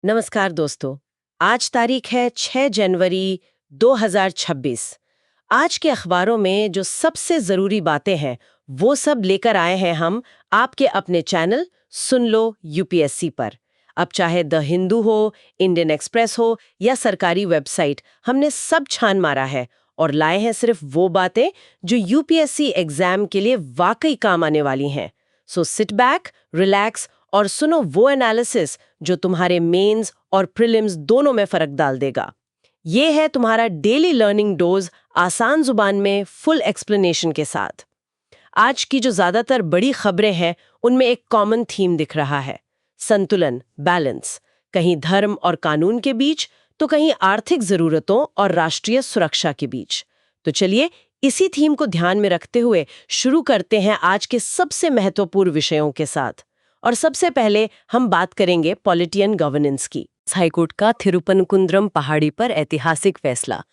नमस्कार दोस्तों। आज तारीख है 6 जनवरी 2026। आज के अखबारों में जो सबसे ज़रूरी बातें हैं वो सब लेकर आए हैं हम आपके अपने चैनल सुन लो यूपीएससी पर। अब चाहे द हिंदू हो, इंडियन एक्सप्रेस हो या सरकारी वेबसाइट, हमने सब छान मारा है और लाए हैं सिर्फ वो बातें जो यूपीएससी एग्जाम के लिए वाकई काम आने वाली हैं। सो सिट बैक, रिलैक्स और सुनो वो एनालिसिस जो तुम्हारे मेंस और प्रीलिम्स दोनों में फर्क डाल देगा। ये है तुम्हारा डेली लर्निंग डोज, आसान जुबान में फुल एक्सप्लेनेशन के साथ। आज की जो ज्यादातर बड़ी खबरें हैं उनमें एक कॉमन थीम दिख रहा है, संतुलन, बैलेंस। कहीं धर्म और कानून के बीच तो कहीं आर्थिक जरूरतों और राष्ट्रीय सुरक्षा के बीच। तो चलिए इसी थीम को ध्यान में रखते हुए शुरू करते हैं आज के सबसे महत्वपूर्ण विषयों के साथ। और सबसे पहले हम बात करेंगे पॉलिटियन गवर्नेंस की। हाईकोर्ट का थिरुपनकुंद्रम पहाड़ी पर ऐतिहासिक फैसला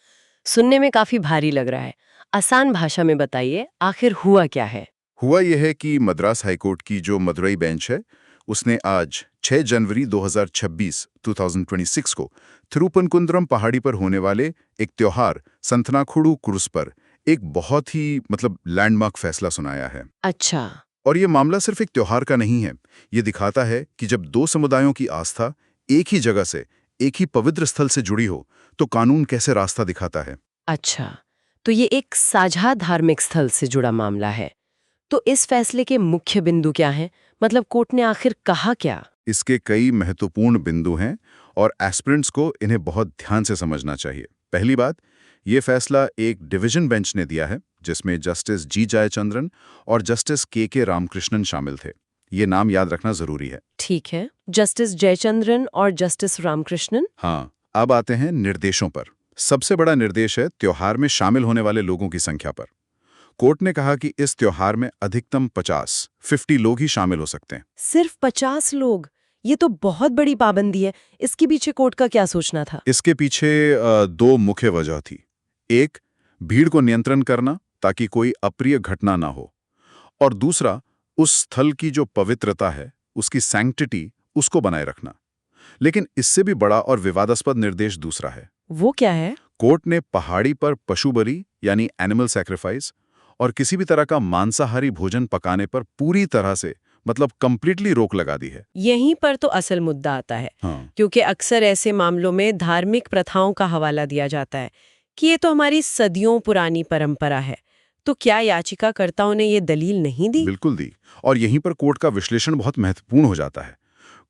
सुनने में काफी भारी लग रहा है। आसान भाषा में बताइए, आखिर हुआ क्या है? हुआ यह है कि मद्रास हाईकोर्ट की जो मदुरई बेंच है उसने आज 6 जनवरी 2026 को थिरुपनकुंद्रम पहाड़ी पर होने वाले एक त्योहार संतनाखुडू कुरुस पर एक बहुत ही लैंडमार्क फैसला सुनाया है। अच्छा। और ये मामला सिर्फ एक त्योहार का नहीं है। ये दिखाता है कि जब दो समुदायों की आस्था एक ही जगह से, एक ही पवित्र स्थल से जुड़ी हो तो कानून कैसे रास्ता दिखाता है। अच्छा, तो ये एक साझा धार्मिक स्थल से जुड़ा मामला है। तो इस फैसले के मुख्य बिंदु क्या हैं? मतलब कोर्ट ने आखिर कहा क्या? इसके कई महत्वपूर्ण बिंदु हैं और एस्पिरेंट्स को इन्हें बहुत ध्यान से समझना चाहिए। पहली बात, ये फैसला एक डिवीजन बेंच ने दिया है जिसमें जस्टिस जी जयचंद्रन और जस्टिस के रामकृष्णन शामिल थे। ये नाम याद रखना जरूरी है। ठीक है, जस्टिस जयचंद्रन और जस्टिस रामकृष्णन। हाँ, अब आते हैं निर्देशों पर। सबसे बड़ा निर्देश है त्योहार में शामिल होने वाले लोगों की संख्या पर। कोर्ट ने कहा कि इस त्योहार में अधिकतम 50 लोग ही शामिल हो सकते हैं। सिर्फ 50 लोग? ये तो बहुत बड़ी पाबंदी है। इसके पीछे कोर्ट का क्या सोचना था? इसके पीछे दो मुख्य वजह थी। एक, भीड़ को नियंत्रण करना ताकि कोई अप्रिय घटना ना हो, और दूसरा, उस स्थल की जो पवित्रता है, उसकी सैंक्टिटी, उसको बनाए रखना। लेकिन इससे भी बड़ा और विवादास्पद निर्देश दूसरा है। वो क्या है? कोर्ट ने पहाड़ी पर पशु बलि यानी एनिमल सैक्रिफाइस और किसी भी तरह का मांसाहारी भोजन पकाने पर पूरी तरह से कंप्लीटली रोक लगा दी है। यहीं पर तो असल मुद्दा आता है। हाँ। क्योंकि अक्सर ऐसे मामलों में धार्मिक प्रथाओं का हवाला दिया जाता है कि ये तो हमारी सदियों पुरानी परंपरा है। तो क्या याचिकाकर्ताओं ने ये दलील नहीं दी? बिल्कुल दी। और यहीं पर कोर्ट का विश्लेषण बहुत महत्वपूर्ण हो जाता है।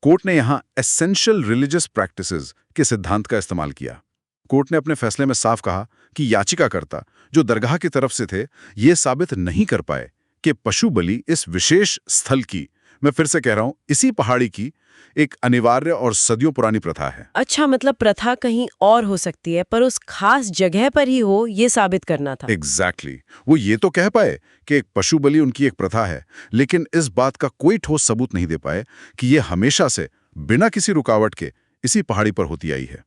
कोर्ट ने यहाँ एसेंशियल रिलीजियस प्रैक्टिसेस के सिद्धांत का इस्तेमाल किया। कोर्ट ने अपने फैसले में साफ कहा कि याचिकाकर्ता जो दरगाह की तरफ से थे, ये साबित नहीं कर पाए कि पशु बलि इस विशेष स्थल की, मैं फिर से कह रहा हूं, इसी पहाड़ी की एक अनिवार्य और सदियों पुरानी प्रथा है। अच्छा, मतलब प्रथा कहीं और हो सकती है पर उस खास जगह पर ही हो, ये साबित करना था। एग्जैक्टली। वो ये तो कह पाए कि एक पशु बलि उनकी एक प्रथा है, लेकिन इस बात का कोई ठोस सबूत नहीं दे पाए कि ये हमेशा से बिना किसी रुकावट के इसी पहाड़ी पर होती आई है।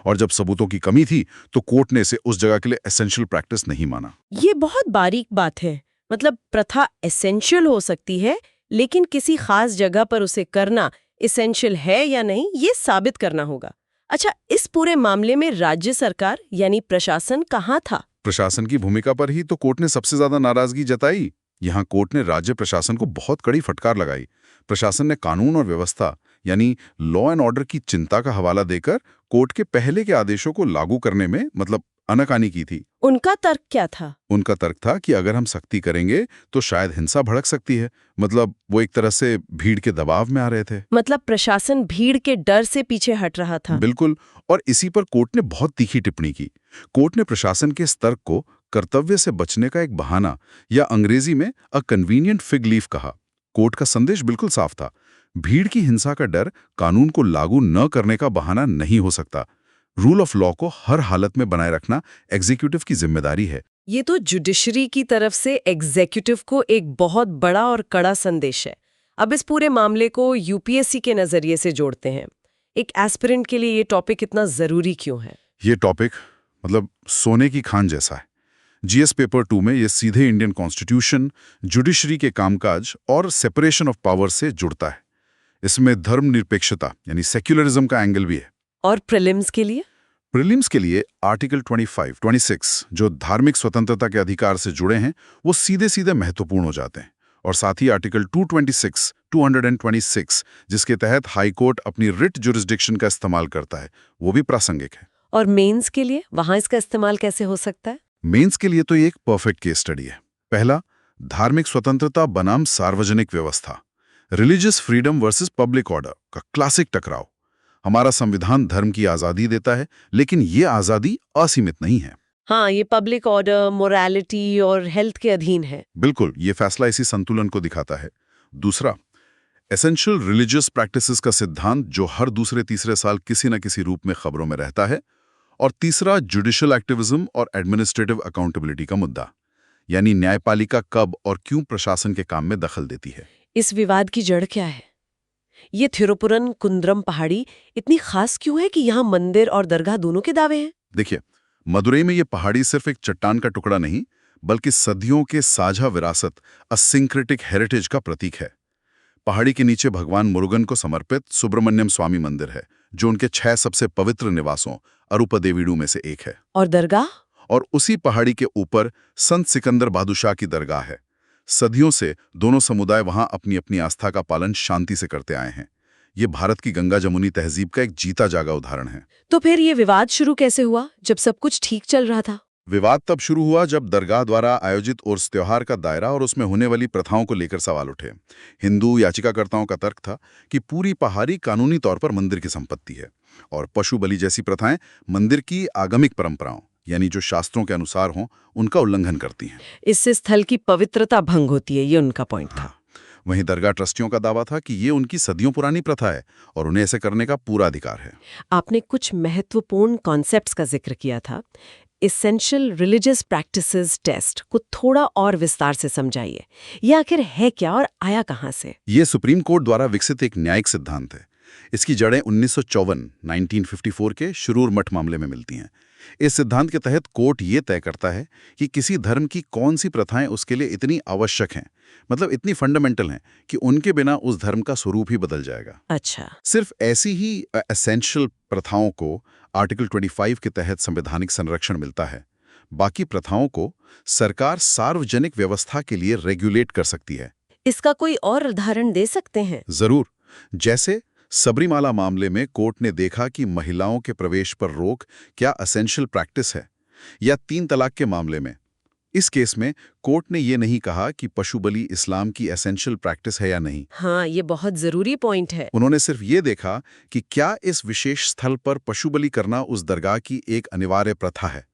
और जब सबूतों की कमी थी तो कोर्ट ने इसे उस जगह के लिए एसेंशियल प्रैक्टिस नहीं माना। ये बहुत बारीक बात है। मतलब प्रथा एसेंशियल हो सकती है, लेकिन किसी खास जगह पर उसे करना एसेंशियल है या नहीं, ये साबित करना होगा। अच्छा, इस पूरे मामले में राज्य सरकार यानी प्रशासन कहाँ था? प्रशासन की भूमिका पर ही तो कोर्ट ने सबसे ज्यादा नाराजगी जताई। यहाँ कोर्ट ने राज्य प्रशासन को बहुत कड़ी फटकार लगाई। प्रशासन ने कानून और व्यवस्था यानी लॉ एंड ऑर्डर की चिंता का हवाला देकर कोर्ट के पहले के आदेशों को लागू करने में आनाकानी की थी। उनका तर्क क्या था? उनका तर्क था कि अगर हम सख्ती करेंगे तो शायद हिंसा भड़क सकती है। वो एक तरह से भीड़ के दबाव में आ रहे थे। मतलब प्रशासन भीड़ के डर से पीछे हट रहा था। बिल्कुल। और इसी पर कोर्ट ने बहुत तीखी टिप्पणी की। कोर्ट ने प्रशासन के इस तर्क को कर्तव्य से बचने का एक बहाना या अंग्रेजी में अ कन्वीनियंट फिग लीफ कहा। कोर्ट का संदेश बिल्कुल साफ था, भीड़ की हिंसा का डर कानून को लागू न करने का बहाना नहीं हो सकता। रूल ऑफ लॉ को हर हालत में बनाए रखना एग्जीक्यूटिव की जिम्मेदारी है। ये तो जुडिशरी की तरफ से एग्जीक्यूटिव को एक बहुत बड़ा और कड़ा संदेश है। अब इस पूरे मामले को यूपीएससी के नजरिए से जोड़ते हैं। एक एस्पिरेंट के लिए ये टॉपिक इतना जरूरी क्यों है? ये टॉपिक सोने की खान जैसा है। जीएस पेपर 2 में ये सीधे इंडियन कॉन्स्टिट्यूशन, जुडिशरी के कामकाज और सेपरेशन ऑफ पावर से जुड़ता है। इसमें धर्मनिरपेक्षता यानी सेक्युलरिज्म का एंगल भी है। और प्रीलिम्स के लिए? प्रीलिम्स के लिए आर्टिकल 25, 26 जो धार्मिक स्वतंत्रता के अधिकार से जुड़े हैं वो सीधे सीधे महत्वपूर्ण हो जाते हैं। और साथ ही आर्टिकल 226 जिसके तहत हाई कोर्ट अपनी रिट जुरिस्डिक्शन का इस्तेमाल करता है, वो भी प्रासंगिक है। और मेंस के लिए वहां इसका इस्तेमाल कैसे हो सकता है? मेंस के लिए तो ये एक परफेक्ट केस स्टडी है। पहला, धार्मिक स्वतंत्रता बनाम सार्वजनिक व्यवस्था, religious freedom versus public order का क्लासिक टकराव। हमारा संविधान धर्म की आजादी देता है, लेकिन ये आजादी असीमित नहीं है। हाँ, ये पब्लिक ऑर्डर, मोरालिटी और हेल्थ के अधीन है। बिल्कुल, ये फैसला इसी संतुलन को दिखाता है। दूसरा, एसेंशियल रिलीजियस प्रैक्टिसेस का सिद्धांत जो हर दूसरे तीसरे साल किसी न किसी रूप में खबरों में रहता है। और तीसरा, जुडिशियल एक्टिविज्म और एडमिनिस्ट्रेटिव अकाउंटेबिलिटी का मुद्दा, यानी न्यायपालिका कब और क्यों प्रशासन के काम में दखल देती है। इस विवाद की जड़ क्या है? ये थिरुपुरन कुंद्रम पहाड़ी इतनी खास क्यों है कि यहाँ मंदिर और दरगाह दोनों के दावे हैं? देखिए, मदुरई में ये पहाड़ी सिर्फ एक चट्टान का टुकड़ा नहीं, बल्कि सदियों के साझा विरासत, अ सिंक्रेटिक हेरिटेज का प्रतीक है। पहाड़ी के नीचे भगवान मुरुगन को समर्पित सुब्रमण्यम स्वामी मंदिर है, जो उनके 6 सबसे पवित्र निवासों अरूपदेवीडू में से एक है। और दरगाह? और उसी पहाड़ी के ऊपर संत सिकंदर बहादुर की दरगाह है। सदियों से दोनों समुदाय वहां अपनी अपनी आस्था का पालन शांति से करते आए हैं। ये भारत की गंगा जमुनी तहजीब का एक जीता जागा उदाहरण है। तो फिर ये विवाद शुरू कैसे हुआ, जब सब कुछ ठीक चल रहा था? विवाद तब शुरू हुआ जब दरगाह द्वारा आयोजित उर्स त्योहार का दायरा और उसमें होने वाली प्रथाओं को लेकर सवाल उठे। हिंदू याचिकाकर्ताओं का तर्क था कि पूरी पहाड़ी कानूनी तौर पर मंदिर की संपत्ति है और पशु बलि जैसी प्रथाएं मंदिर की आगमिक परंपराओं, यानी जो शास्त्रों के अनुसार हों, उनका उल्लंघन करती हैं। इससे स्थल की पवित्रता भंग होती है, ये उनका पॉइंट था। वहीं दरगाह ट्रस्टियों का दावा था कि ये उनकी सदियों पुरानी प्रथा है और उन्हें ऐसे करने का पूरा अधिकार है। आपने कुछ महत्वपूर्ण कॉन्सेप्ट्स का जिक्र किया था। एसेंशियल रिलीजियस प्रैक्टिसेस टेस्ट को थोड़ा और विस्तार से समझाइए। ये आखिर है क्या और आया कहाँ से? ये सुप्रीम कोर्ट द्वारा विकसित एक न्यायिक सिद्धांत है। इसकी जड़ें 1954 के शिरूर मठ मामले में मिलती हैं। इस सिद्धांत के तहत कोर्ट ये तय करता है कि किसी धर्म की कौन सी प्रथाएं उसके लिए इतनी आवश्यक हैं, मतलब इतनी फंडामेंटल हैं कि उनके बिना उस धर्म का स्वरूप ही बदल जाएगा। अच्छा। सिर्फ ऐसी ही एसेंशियल प्रथाओं को आर्टिकल 25 के तहत संवैधानिक संरक्षण मिलता है। बाकी प्रथाओं को सरकार सार्वजनिक व्यवस्था के लिए रेगुलेट कर सकती है। इसका कोई और उदाहरण दे सकते हैं? जरूर। जैसे सबरीमाला मामले में कोर्ट ने देखा कि महिलाओं के प्रवेश पर रोक क्या एसेंशियल प्रैक्टिस है, या 3 तलाक के मामले में इस केस में कोर्ट ने ये नहीं कहा कि पशु बलि इस्लाम की एसेंशियल प्रैक्टिस है या नहीं। हाँ, ये बहुत जरूरी पॉइंट है। उन्होंने सिर्फ ये देखा कि क्या इस विशेष स्थल पर पशु बलि करना उस दरगाह की एक अनिवार्य प्रथा है,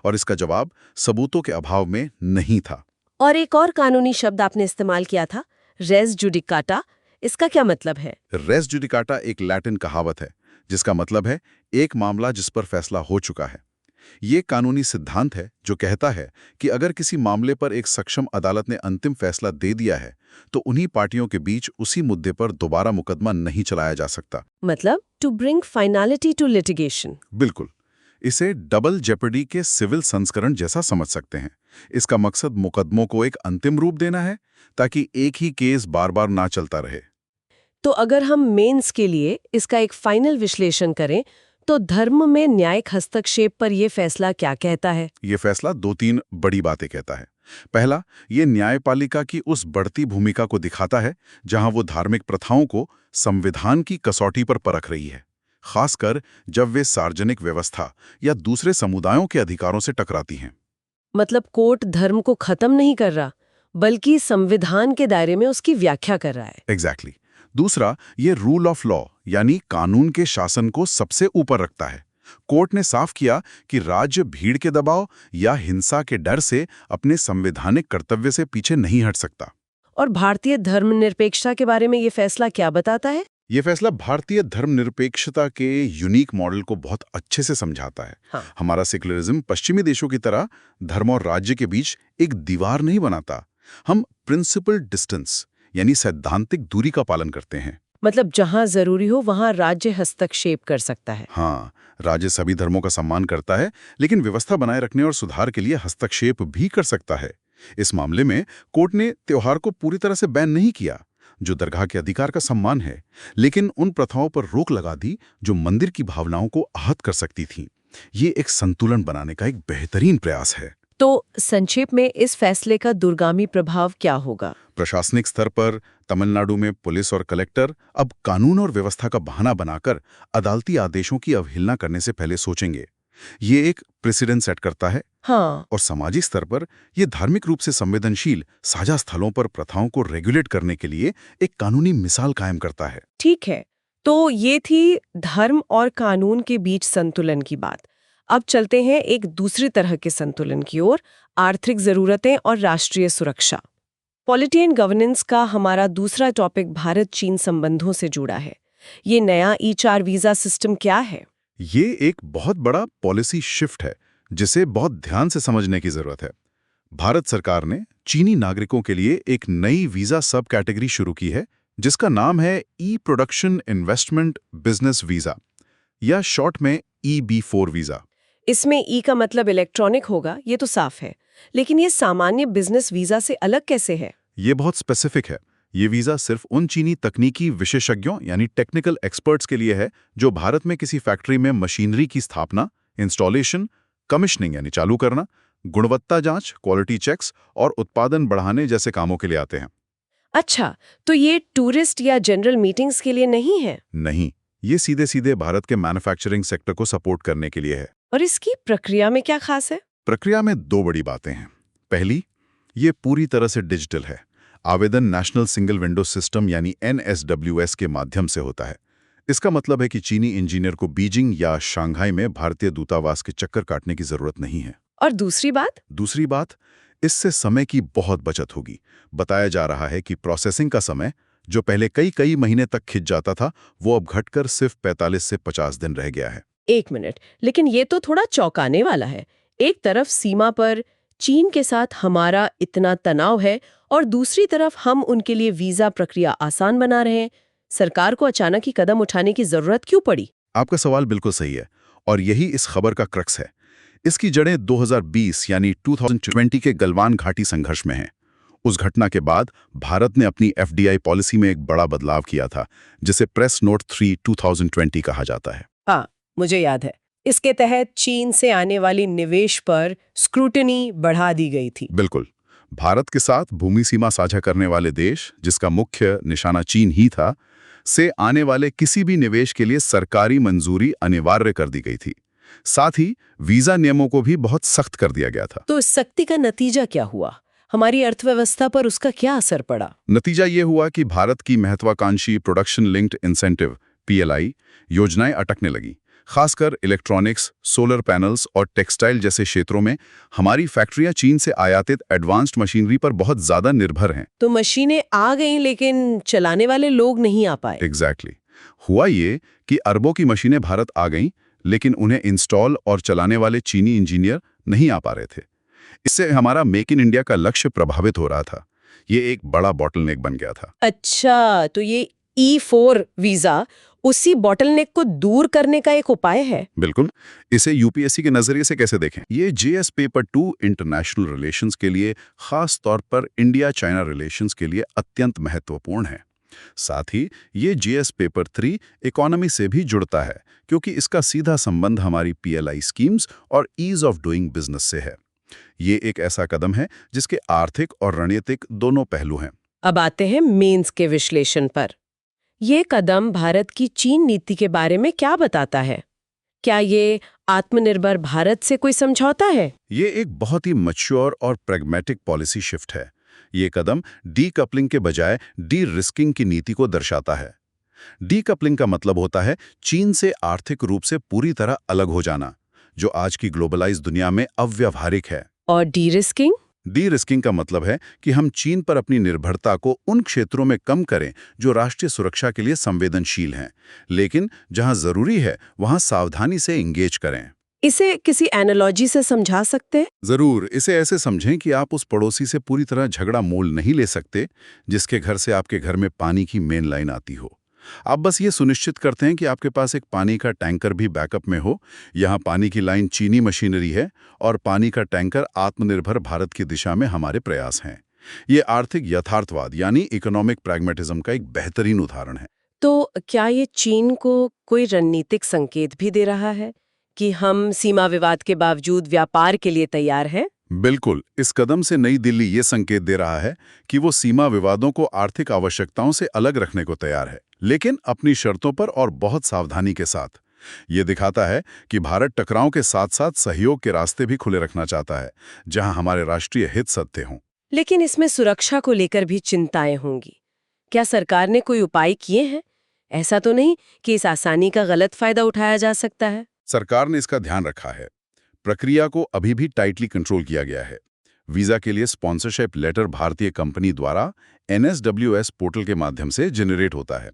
और इसका जवाब सबूतों के अभाव में नहीं था। और एक और कानूनी शब्द आपने इस्तेमाल किया था, रेस जुडिकाटा। इसका क्या मतलब है? रेस जुडिकाटा एक लैटिन कहावत है जिसका मतलब है एक मामला जिस पर फैसला हो चुका है। ये कानूनी सिद्धांत है जो कहता है कि अगर किसी मामले पर एक सक्षम अदालत ने अंतिम फैसला दे दिया है तो उन्हीं पार्टियों के बीच उसी मुद्दे पर दोबारा मुकदमा नहीं चलाया जा सकता। मतलब to bring finality to litigation. बिल्कुल। इसे डबल जेपर्डी के सिविल संस्करण जैसा समझ सकते हैं। इसका मकसद मुकदमों को एक अंतिम रूप देना है ताकि एक ही केस बार बार ना चलता रहे। तो अगर हम मेंस के लिए इसका एक फाइनल विश्लेषण करें तो धर्म में न्यायिक हस्तक्षेप पर यह फैसला क्या कहता है? ये फैसला 2-3 बड़ी बातें कहता है। पहला, ये न्यायपालिका की उस बढ़ती भूमिका को दिखाता है जहां वो धार्मिक प्रथाओं को संविधान की कसौटी पर परख रही है, खासकर जब वे सार्वजनिक व्यवस्था या दूसरे समुदायों के अधिकारों से टकराती हैं। मतलब कोर्ट धर्म को खत्म नहीं कर रहा, बल्कि संविधान के दायरे में उसकी व्याख्या कर रहा है। एग्जैक्टली। दूसरा, ये रूल ऑफ लॉ यानी कानून के शासन को सबसे ऊपर रखता है। कोर्ट ने साफ किया कि राज्य भीड़ के दबाव या हिंसा के डर से अपने संवैधानिक कर्तव्य से पीछे नहीं हट सकता। और भारतीय धर्मनिरपेक्षता के बारे में ये फैसला क्या बताता है? ये फैसला भारतीय धर्मनिरपेक्षता के यूनिक मॉडल को बहुत अच्छे से समझाता है। हाँ। हमारा सेक्युलरिज्म पश्चिमी देशों की तरह धर्म और राज्य के बीच एक दीवार नहीं बनाता। हम प्रिंसिपल डिस्टेंस यानी सैद्धांतिक दूरी का पालन करते हैं। मतलब जहां जरूरी हो वहां राज्य हस्तक्षेप कर सकता है। हाँ, राज्य सभी धर्मों का सम्मान करता है, लेकिन व्यवस्था बनाए रखने और सुधार के लिए हस्तक्षेप भी कर सकता है। इस मामले में कोर्ट ने त्योहार को पूरी तरह से बैन नहीं किया। जो दरगाह के अधिकार का सम्मान है, लेकिन उन प्रथाओं पर रोक लगा दी जो मंदिर की भावनाओं को आहत कर सकती थीं। ये एक संतुलन बनाने का एक बेहतरीन प्रयास है। तो संक्षेप में इस फैसले का दूरगामी प्रभाव क्या होगा? प्रशासनिक स्तर पर तमिलनाडु में पुलिस और कलेक्टर अब कानून और व्यवस्था का बहाना बनाकर अदालती आदेशों की अवहेलना करने से पहले सोचेंगे। ये एक प्रेसिडेंट सेट करता है। हाँ। और सामाजिक स्तर पर यह धार्मिक रूप से संवेदनशील साझा स्थलों पर प्रथाओं को रेगुलेट करने के लिए एक कानूनी मिसाल कायम करता है। ठीक है, तो ये थी धर्म और कानून के बीच संतुलन की बात। अब चलते हैं एक दूसरी तरह के संतुलन की ओर, आर्थिक जरूरतें और राष्ट्रीय सुरक्षा। पॉलिटी एंड गवर्नेंस का हमारा दूसरा टॉपिक भारत चीन संबंधों से जुड़ा है। ये नया ई-4 वीजा सिस्टम क्या है? ये एक बहुत बड़ा पॉलिसी शिफ्ट है जिसे बहुत ध्यान से समझने की जरूरत है। भारत सरकार ने चीनी नागरिकों के लिए एक नई वीजा सब कैटेगरी शुरू की है जिसका नाम है ई प्रोडक्शन इन्वेस्टमेंट बिजनेस वीजा, या शॉर्ट में EB4 वीजा। इसमें ई का मतलब इलेक्ट्रॉनिक होगा, ये तो साफ है, लेकिन ये सामान्य बिजनेस वीजा से अलग कैसे है? ये बहुत स्पेसिफिक है। ये वीजा सिर्फ उन चीनी तकनीकी विशेषज्ञों यानी टेक्निकल एक्सपर्ट्स के लिए है जो भारत में किसी फैक्ट्री में मशीनरी की स्थापना, इंस्टॉलेशन, कमिश्निंग यानी चालू करना, गुणवत्ता जांच, क्वालिटी चेक्स और उत्पादन बढ़ाने जैसे कामों के लिए आते हैं। अच्छा, तो ये टूरिस्ट या जनरल मीटिंग्स के लिए नहीं है? नहीं, ये सीधे सीधे भारत के मैन्युफैक्चरिंग सेक्टर को सपोर्ट करने के लिए है। और इसकी प्रक्रिया में क्या खास है? प्रक्रिया में दो बड़ी बातें हैं। पहली, ये पूरी तरह से डिजिटल है। आवेदन नेशनल सिंगल विंडो सिस्टम यानी NSWS के माध्यम से होता है। इसका मतलब है कि चीनी इंजीनियर को बीजिंग या शंघाई में भारतीय दूतावास के चक्कर काटने की जरूरत नहीं है। और दूसरी बात? दूसरी बात, इससे समय की बहुत बचत होगी। बताया जा रहा है कि प्रोसेसिंग का समय, जो पहले कई महीने तक खिंच जाता था, वो अब घटकर सिर्फ 45 से 50 दिन रह गया है। एक मिनट, लेकिन ये तो थोड़ा चौंकाने वाला है। एक तरफ सीमा पर चीन के साथ हमारा इतना तनाव है और दूसरी तरफ हम उनके लिए वीजा प्रक्रिया आसान बना रहे हैं। सरकार को अचानक ही कदम उठाने की जरूरत क्यों पड़ी? आपका सवाल बिल्कुल सही है और यही इस खबर का क्रक्स है। इसकी जड़ें 2020 यानी 2020 के गलवान घाटी संघर्ष में हैं। उस घटना के बाद भारत ने अपनी FDI पॉलिसी में एक बड़ा बदलाव किया था, जिसे प्रेस नोट 3 2020 कहा जाता है। हाँ, मुझे याद है। इसके तहत चीन से आने वाली निवेश पर स्क्रूटनी बढ़ा दी गई थी। बिल्कुल। भारत के साथ भूमि सीमा साझा करने वाले देश, जिसका मुख्य निशाना चीन ही था, से आने वाले किसी भी निवेश के लिए सरकारी मंजूरी अनिवार्य कर दी गई थी। साथ ही वीजा नियमों को भी बहुत सख्त कर दिया गया था। तो इस सख्ती का नतीजा क्या हुआ? हमारी अर्थव्यवस्था पर उसका क्या असर पड़ा? नतीजा ये हुआ कि भारत की महत्वाकांक्षी प्रोडक्शन लिंक्ड इंसेंटिव PLI योजनाएं अटकने लगी। खासकर इलेक्ट्रॉनिक्स, सोलर पैनल्स और टेक्सटाइल जैसे क्षेत्रों में हमारी फैक्ट्रियां चीन से आयातित एडवांस्ड मशीनरी पर बहुत ज्यादा निर्भर हैं। तो मशीनें आ गईं लेकिन चलाने वाले लोग नहीं आ पाए। एग्जैक्टली। हुआ ये कि अरबों की मशीनें भारत आ गईं, लेकिन उन्हें इंस्टॉल और चलाने वाले चीनी इंजीनियर नहीं आ पा रहे थे। इससे हमारा मेक इन इंडिया का लक्ष्य प्रभावित हो रहा था। ये एक बड़ा बॉटलनेक बन गया था। अच्छा, तो ये E4 वीजा उसी बॉटलनेक को दूर करने का एक उपाय है? बिल्कुल। इसे UPSC के नजरिए से कैसे देखें? ये JS पेपर 2 इंटरनेशनल रिलेशंस के लिए, खास तौर पर इंडिया चाइना रिलेशंस के लिए अत्यंत महत्वपूर्ण है। साथ ही ये JS पेपर 3 इकोनॉमी से भी जुड़ता है, क्योंकि इसका सीधा संबंध हमारी PLI स्कीम्स और ईज ऑफ डूइंग बिजनेस से है। ये एक ऐसा कदम है जिसके आर्थिक और रणनीतिक दोनों पहलू हैं। अब आते हैं मेंस के विश्लेषण पर। ये कदम भारत की चीन नीति के बारे में क्या बताता है? क्या ये आत्मनिर्भर भारत से कोई समझौता है? ये एक बहुत ही मैच्योर और प्रैग्मेटिक पॉलिसी शिफ्ट है। ये कदम डीकपलिंग के बजाय डी रिस्किंग की नीति को दर्शाता है। डीकपलिंग का मतलब होता है चीन से आर्थिक रूप से पूरी तरह अलग हो जाना, जो आज की ग्लोबलाइज दुनिया में अव्यावहारिक है। और डी रिस्किंग? डी रिस्किंग का मतलब है कि हम चीन पर अपनी निर्भरता को उन क्षेत्रों में कम करें जो राष्ट्रीय सुरक्षा के लिए संवेदनशील हैं, लेकिन जहां जरूरी है वहां सावधानी से इंगेज करें। इसे किसी एनालॉजी से समझा सकते हैं? जरूर। इसे ऐसे समझें कि आप उस पड़ोसी से पूरी तरह झगड़ा मोल नहीं ले सकते जिसके घर से आपके घर में पानी की मेन लाइन आती हो। आप बस ये सुनिश्चित करते हैं कि आपके पास एक पानी का टैंकर भी बैकअप में हो। यहाँ पानी की लाइन चीनी मशीनरी है और पानी का टैंकर आत्मनिर्भर भारत की दिशा में हमारे प्रयास हैं। ये आर्थिक यथार्थवाद यानी इकोनॉमिक प्रैग्मेटिज्म का एक बेहतरीन उदाहरण है। तो क्या ये चीन को कोई रणनीतिक संकेत भी दे रहा है कि हम सीमा विवाद के बावजूद व्यापार के लिए तैयार हैं? बिल्कुल, इस कदम से नई दिल्ली ये संकेत दे रहा है कि वो सीमा विवादों को आर्थिक आवश्यकताओं से अलग रखने को तैयार है, लेकिन अपनी शर्तों पर और बहुत सावधानी के साथ। ये दिखाता है कि भारत टकराव के साथ साथ सहयोग के रास्ते भी खुले रखना चाहता है, जहां हमारे राष्ट्रीय हित सत्य हों। लेकिन इसमें सुरक्षा को लेकर भी चिंताएं होंगी। क्या सरकार ने कोई उपाय किए हैं? ऐसा तो नहीं कि इस आसानी का गलत फायदा उठाया जा सकता है? सरकार ने इसका ध्यान रखा है। प्रक्रिया को अभी भी टाइटली कंट्रोल किया गया है। वीजा के लिए स्पॉन्सरशिप लेटर भारतीय कंपनी द्वारा NSWS पोर्टल के माध्यम से जनरेट होता है।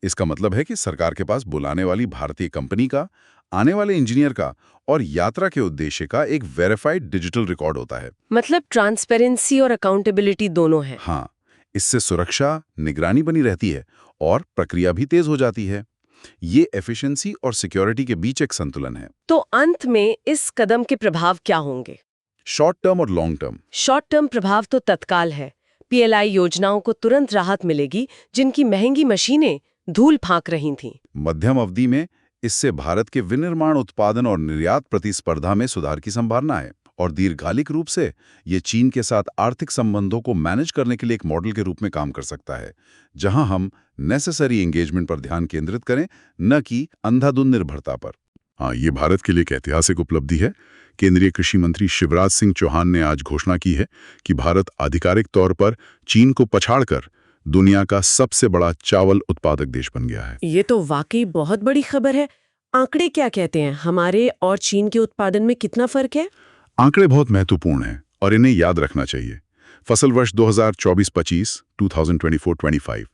इसका मतलब है कि सरकार के पास बुलाने वाली भारतीय कंपनी का, आने वाले इंजीनियर का और यात्रा के उद्देश्य का एक वेरीफाइड डिजिटल रिकॉर्ड होता है। मतलब ट्रांसपेरेंसी और अकाउंटेबिलिटी दोनों है। हाँ, इससे सुरक्षा, निगरानी बनी रहती है और प्रक्रिया भी तेज हो जाती है। ये एफिशिएंसी और सिक्योरिटी के बीच एक संतुलन है। तो अंत में इस कदम के प्रभाव क्या होंगे? शॉर्ट टर्म और लॉन्ग टर्म। शॉर्ट टर्म प्रभाव तो तत्काल है। PLI योजनाओं को तुरंत राहत मिलेगी, जिनकी महंगी मशीनें धूल फांक रही थीं। मध्यम अवधि में इससे भारत के विनिर्माण उत्पादन और निर्यात प्रतिस्पर्धा में सुधार की संभावना है, और दीर्घकालिक रूप से ये चीन के साथ आर्थिक संबंधों को मैनेज करने के लिए एक मॉडल के रूप में काम कर सकता है, जहां हम नेसेसरी एंगेजमेंट पर ध्यान केंद्रित करें, न कि अंधाधुंध निर्भरता पर। हाँ, ये भारत के लिए एक ऐतिहासिक उपलब्धि है। केंद्रीय कृषि मंत्री शिवराज सिंह चौहान ने आज घोषणा की है कि भारत आधिकारिक तौर पर चीन को पछाड़कर दुनिया का सबसे बड़ा चावल उत्पादक देश बन गया है। ये तो वाकई बहुत बड़ी खबर है। आंकड़े क्या कहते हैं? हमारे और चीन के उत्पादन में कितना फर्क है? आंकड़े बहुत महत्वपूर्ण हैं और इन्हें याद रखना चाहिए। फसल वर्ष 2024-25 2024-25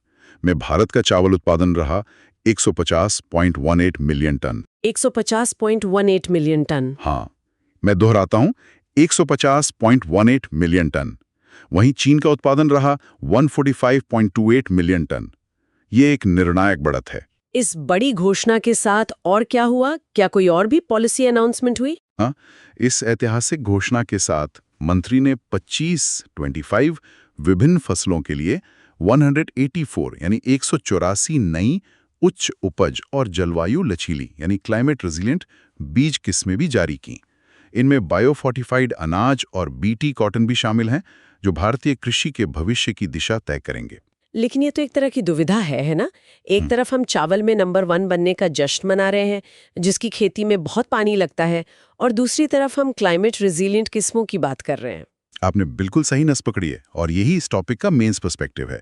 में भारत का चावल उत्पादन रहा 150.18 मिलियन टन। 150.18 million ton. हाँ, मैं दोहराता हूं, 150.18 मिलियन टन। वहीं चीन का उत्पादन रहा 145.28 मिलियन टन। ये एक निर्णायक बढ़त है। इस बड़ी घोषणा के साथ और क्या हुआ? क्या कोई और भी पॉलिसी अनाउंसमेंट हुई? हाँ, इस ऐतिहासिक घोषणा के साथ मंत्री ने 25 विभिन्न फसलों के लिए 184 यानी 184 नई उच्च उपज और जलवायु लचीली यानी क्लाइमेट रेजिलिएंट बीज किस्में भी जारी की। इनमें बायोफोर्टिफाइड अनाज और BT कॉटन भी शामिल हैं, जो भारतीय कृषि के भविष्य की दिशा तय करेंगे। लेकिन ये तो एक तरह की दुविधा है ना? एक तरफ हम चावल में नंबर 1 बनने का जश्न मना रहे हैं, जिसकी खेती में बहुत पानी लगता है, और दूसरी तरफ हम क्लाइमेट रेजिलिएंट किस्मों की बात कर रहे हैं। आपने बिल्कुल सही नस पकड़ी है, और यही इस टॉपिक का मेंस पर्सपेक्टिव है।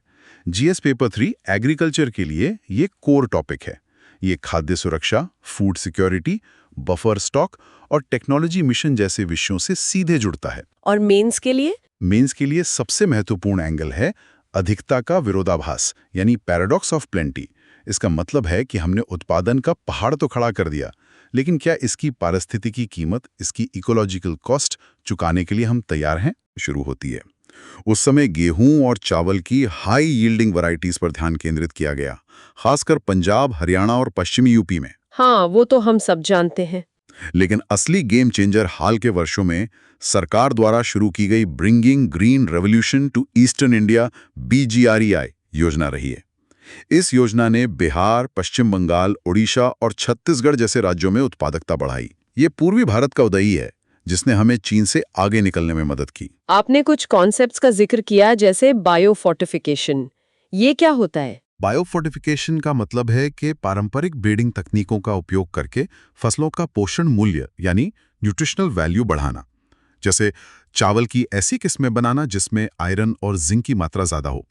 GS पेपर 3 एग्रीकल्चर के लिए ये कोर टॉपिक है। ये खाद्य सुरक्षा, फूड सिक्योरिटी, बफर स्टॉक और टेक्नोलॉजी मिशन जैसे विषयों से सीधे जुड़ता है। और मेंस के लिए? मेंस के लिए सबसे महत्वपूर्ण एंगल है अधिकता का विरोधाभास यानी पैराडॉक्स ऑफ प्लेंटी। इसका मतलब है कि हमने उत्पादन का पहाड़ तो खड़ा कर दिया, लेकिन क्या इसकी पारिस्थितिकी कीमत, इसकी इकोलॉजिकल कॉस्ट चुकाने के लिए हम तैयार हैं? शुरू होती है। उस समय गेहूं और चावल की हाई यील्डिंग वैरायटीज पर ध्यान केंद्रित किया गया, खासकर पंजाब, हरियाणा और पश्चिमी यूपी में। हाँ, वो तो हम सब जानते हैं। लेकिन असली गेम चेंजर हाल के वर्षों में सरकार द्वारा शुरू की गई bringing green revolution to eastern India BGREI योजना रही है। इस योजना ने बिहार, पश्चिम बंगाल, ओडिशा और छत्तीसगढ़ जैसे राज्यों में उत्पादकता बढ़ाई। ये पूर्वी भारत का उदय है, जिसने हमें चीन से आगे निकलने में मदद की। आपने कुछ कॉन्सेप्ट्स का जिक्र किया, जैसे बायोफोर्टिफिकेशन। ये क्या होता है? बायोफोर्टिफिकेशन का मतलब है कि पारंपरिक ब्रीडिंग तकनीकों का उपयोग करके फसलों का पोषण मूल्य यानी न्यूट्रिशनल वैल्यू बढ़ाना। जैसे चावल की ऐसी किस्में बनाना जिसमें आयरन और जिंक की मात्रा ज्यादा हो।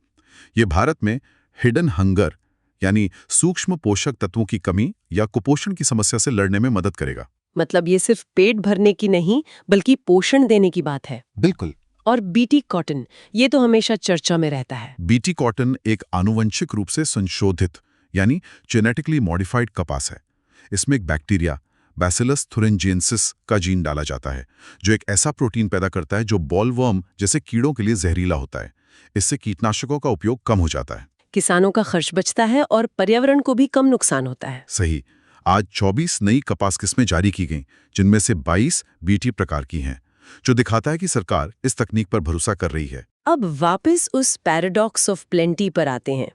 ये भारत में हिडन हंगर यानी सूक्ष्म पोषक तत्वों की कमी या कुपोषण की समस्या से लड़ने में मदद करेगा। मतलब ये सिर्फ पेट भरने की नहीं, बल्कि पोषण देने की बात है। बिल्कुल। और BT कॉटन, ये तो हमेशा चर्चा में रहता है। BT कॉटन एक आनुवंशिक रूप से संशोधित यानी जेनेटिकली मॉडिफाइड कपास है। इसमें एक बैक्टीरिया बैसिलस thuringiensis का जीन डाला जाता है, जो एक ऐसा प्रोटीन पैदा करता है जो बॉलवर्म जैसे कीड़ों के लिए जहरीला होता है। इससे कीटनाशकों का उपयोग कम हो जाता है, किसानों का खर्च बचता है और पर्यावरण को भी कम नुकसान होता है। सही। आज 24 नई कपास किस्में जारी की गईं, जिनमें से 22 BT प्रकार की हैं। जो दिखाता है कि सरकार इस तकनीक पर भरोसा कर रही है। अब वापस उस पैराडॉक्स ऑफ प्लेंटी पर आते हैं।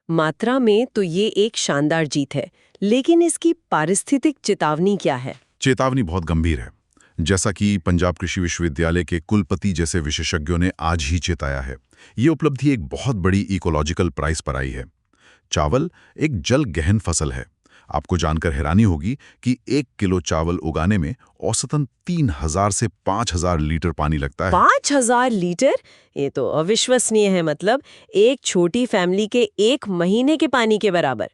मात्रा में तो ये एक शानदार जीत है, लेकिन इसकी पारिस्थितिक चेतावनी क्या है? चेतावनी बहुत गंभीर है। जैसा कि पंजाब कृषि विश्वविद्यालय के कुलपति जैसे विशेषज्ञों ने आज ही चेताया है, ये उपलब्धि एक बहुत बड़ी इकोलॉजिकल प्राइस पर आई है। चावल एक जल गहन फसल है। आपको जानकर हैरानी होगी कि 1 किलो चावल उगाने में औसतन 3000 से 5000 लीटर पानी लगता है। 5000 लीटर? ये तो अविश्वसनीय है। मतलब एक छोटी फैमिली के 1 महीने के पानी के बराबर।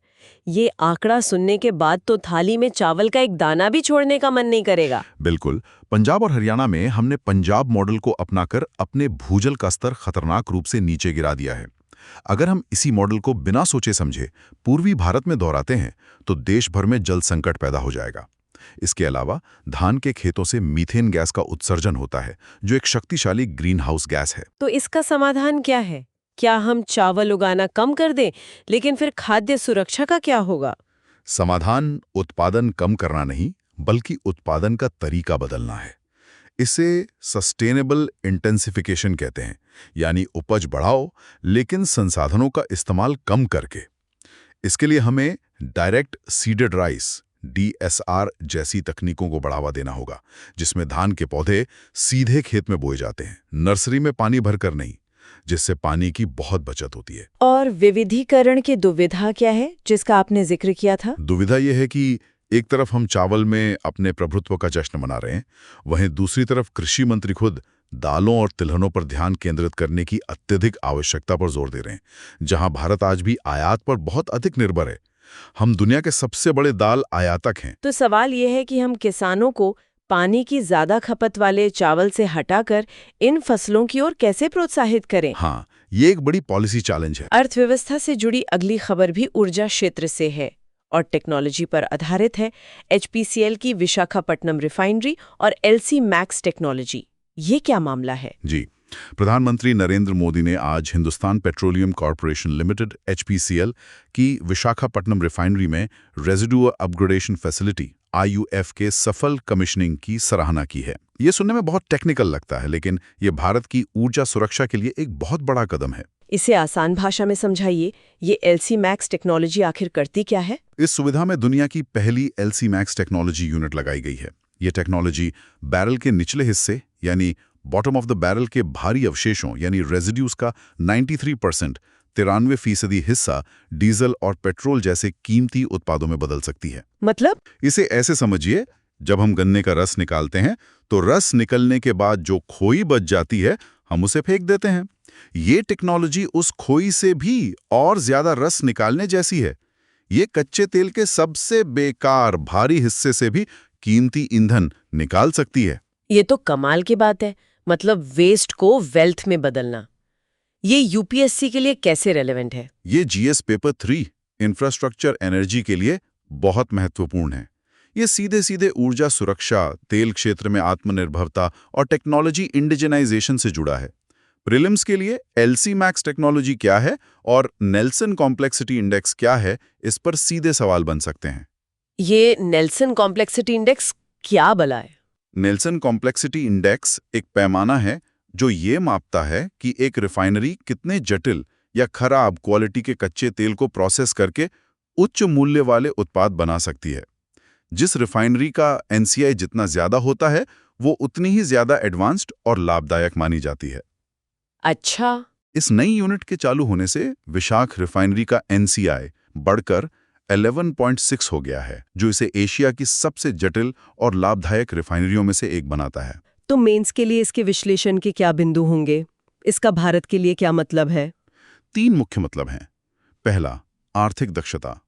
ये आंकड़ा सुनने के बाद तो थाली में चावल का एक दाना भी छोड़ने का मन नहीं करेगा। बिल्कुल। पंजाब और हरियाणा में हमने पंजाब मॉडल को अपनाकर अपने भूजल का स्तर खतरनाक रूप से नीचे गिरा दिया है। अगर हम इसी मॉडल को बिना सोचे समझे पूर्वी भारत में दोहराते हैं तो देश भर में जल संकट पैदा हो जाएगा। इसके अलावा धान के खेतों से मीथेन गैस का उत्सर्जन होता है, जो एक शक्तिशाली ग्रीन हाउस गैस है। तो इसका समाधान क्या है? क्या हम चावल उगाना कम कर दें? लेकिन फिर खाद्य सुरक्षा का क्या होगा? समाधान उत्पादन कम करना नहीं, बल्कि उत्पादन का तरीका बदलना है। इसे सस्टेनेबल इंटेंसिफिकेशन कहते हैं, यानी उपज बढ़ाओ लेकिन संसाधनों का इस्तेमाल कम करके। इसके लिए हमें डायरेक्ट सीडेड राइस DSR जैसी तकनीकों को बढ़ावा देना होगा, जिसमें धान के पौधे सीधे खेत में बोए जाते हैं, नर्सरी में पानी भरकर नहीं, जिससे पानी की बहुत बचत होती है। और विविधीकरण की दुविधा क्या है, जिसका आपने जिक्र किया था? दुविधा यह है कि एक तरफ हम चावल में अपने प्रभुत्व का जश्न मना रहे हैं, वहीं दूसरी तरफ कृषि मंत्री खुद दालों और तिलहनों पर ध्यान केंद्रित करने की अत्यधिक आवश्यकता पर जोर दे रहे हैं। जहां भारत आज भी आयात पर बहुत अधिक निर्भर है, हम दुनिया के सबसे बड़े दाल आयातक हैं। तो सवाल यह है कि हम किसानों को पानी की ज्यादा खपत वाले चावल से हटाकर इन फसलों की ओर कैसे प्रोत्साहित करें? हाँ, ये एक बड़ी पॉलिसी चैलेंज है। अर्थव्यवस्था से जुड़ी अगली खबर भी ऊर्जा क्षेत्र से है और टेक्नोलॉजी पर आधारित है। HPCL की विशाखापट्टनम रिफाइनरी और LC मैक्स टेक्नोलॉजी। ये क्या मामला है? जी, प्रधानमंत्री नरेंद्र मोदी ने आज Hindustan petroleum corporation limited HPCL की विशाखापट्टनम रिफाइनरी में रेजिडुअर अपग्रेडेशन फैसिलिटी IUF के सफल कमिश्निंग की सराहना की है। ये सुनने में बहुत टेक्निकल लगता है, लेकिन ये भारत की ऊर्जा सुरक्षा के लिए एक बहुत बड़ा कदम है। इसे आसान भाषा में समझाइए, ये LC मैक्स टेक्नोलॉजी आखिर करती क्या है? इस सुविधा में दुनिया की पहली LC मैक्स टेक्नोलॉजी यूनिट लगाई गई है। ये टेक्नोलॉजी बैरल के निचले हिस्से यानी बॉटम ऑफ द बैरल के भारी अवशेषों यानी रेजिड्यूज का 93% 93% हिस्सा डीजल और पेट्रोल जैसे कीमती उत्पादों में बदल सकती है। मतलब? इसे ऐसे समझिए, जब हम गन्ने का रस निकालते हैं तो रस निकलने के बाद जो खोई बच जाती है, हम उसे फेंक देते हैं। ये टेक्नोलॉजी उस खोई से भी और ज्यादा रस निकालने जैसी है। ये कच्चे तेल के सबसे बेकार भारी हिस्से से भी कीमती ईंधन निकाल सकती है। ये तो कमाल की बात है। मतलब वेस्ट को वेल्थ में बदलना। ये UPSC के लिए कैसे रेलेवेंट है? ये GS पेपर 3 इंफ्रास्ट्रक्चर एनर्जी के लिए बहुत महत्वपूर्ण है। ये सीधे सीधे ऊर्जा सुरक्षा, तेल क्षेत्र में आत्मनिर्भरता और टेक्नोलॉजी इंडिजिनाइजेशन से जुड़ा है। प्रीलिम्स के लिए LC मैक्स टेक्नोलॉजी क्या है और नेल्सन कॉम्प्लेक्सिटी इंडेक्स क्या है, इस पर सीधे सवाल बन सकते हैं। ये नेल्सन कॉम्प्लेक्सिटी इंडेक्स क्या भला है? नेल्सन कॉम्प्लेक्सिटी इंडेक्स एक पैमाना है जो ये मापता है कि एक रिफाइनरी कितने जटिल या खराब क्वालिटी के कच्चे तेल को प्रोसेस करके उच्च मूल्य वाले उत्पाद बना सकती है। जिस रिफाइनरी का NCI जितना ज्यादा होता है, वो उतनी ही ज्यादा एडवांस्ड और लाभदायक मानी जाती है। अच्छा। इस नई यूनिट के चालू होने से विशाख रिफाइनरी का NCI बढ़कर 11.6 हो गया है, जो इसे एशिया की सबसे जटिल और लाभदायक रिफाइनरियों में से एक बनाता है। तो मेंस के लिए इसके विश्लेषण के क्या बिंदु होंगे? इसका भारत के लिए क्या मतलब है? 3 मुख्य मतलब हैं। पहला, आर्थिक दक्षता।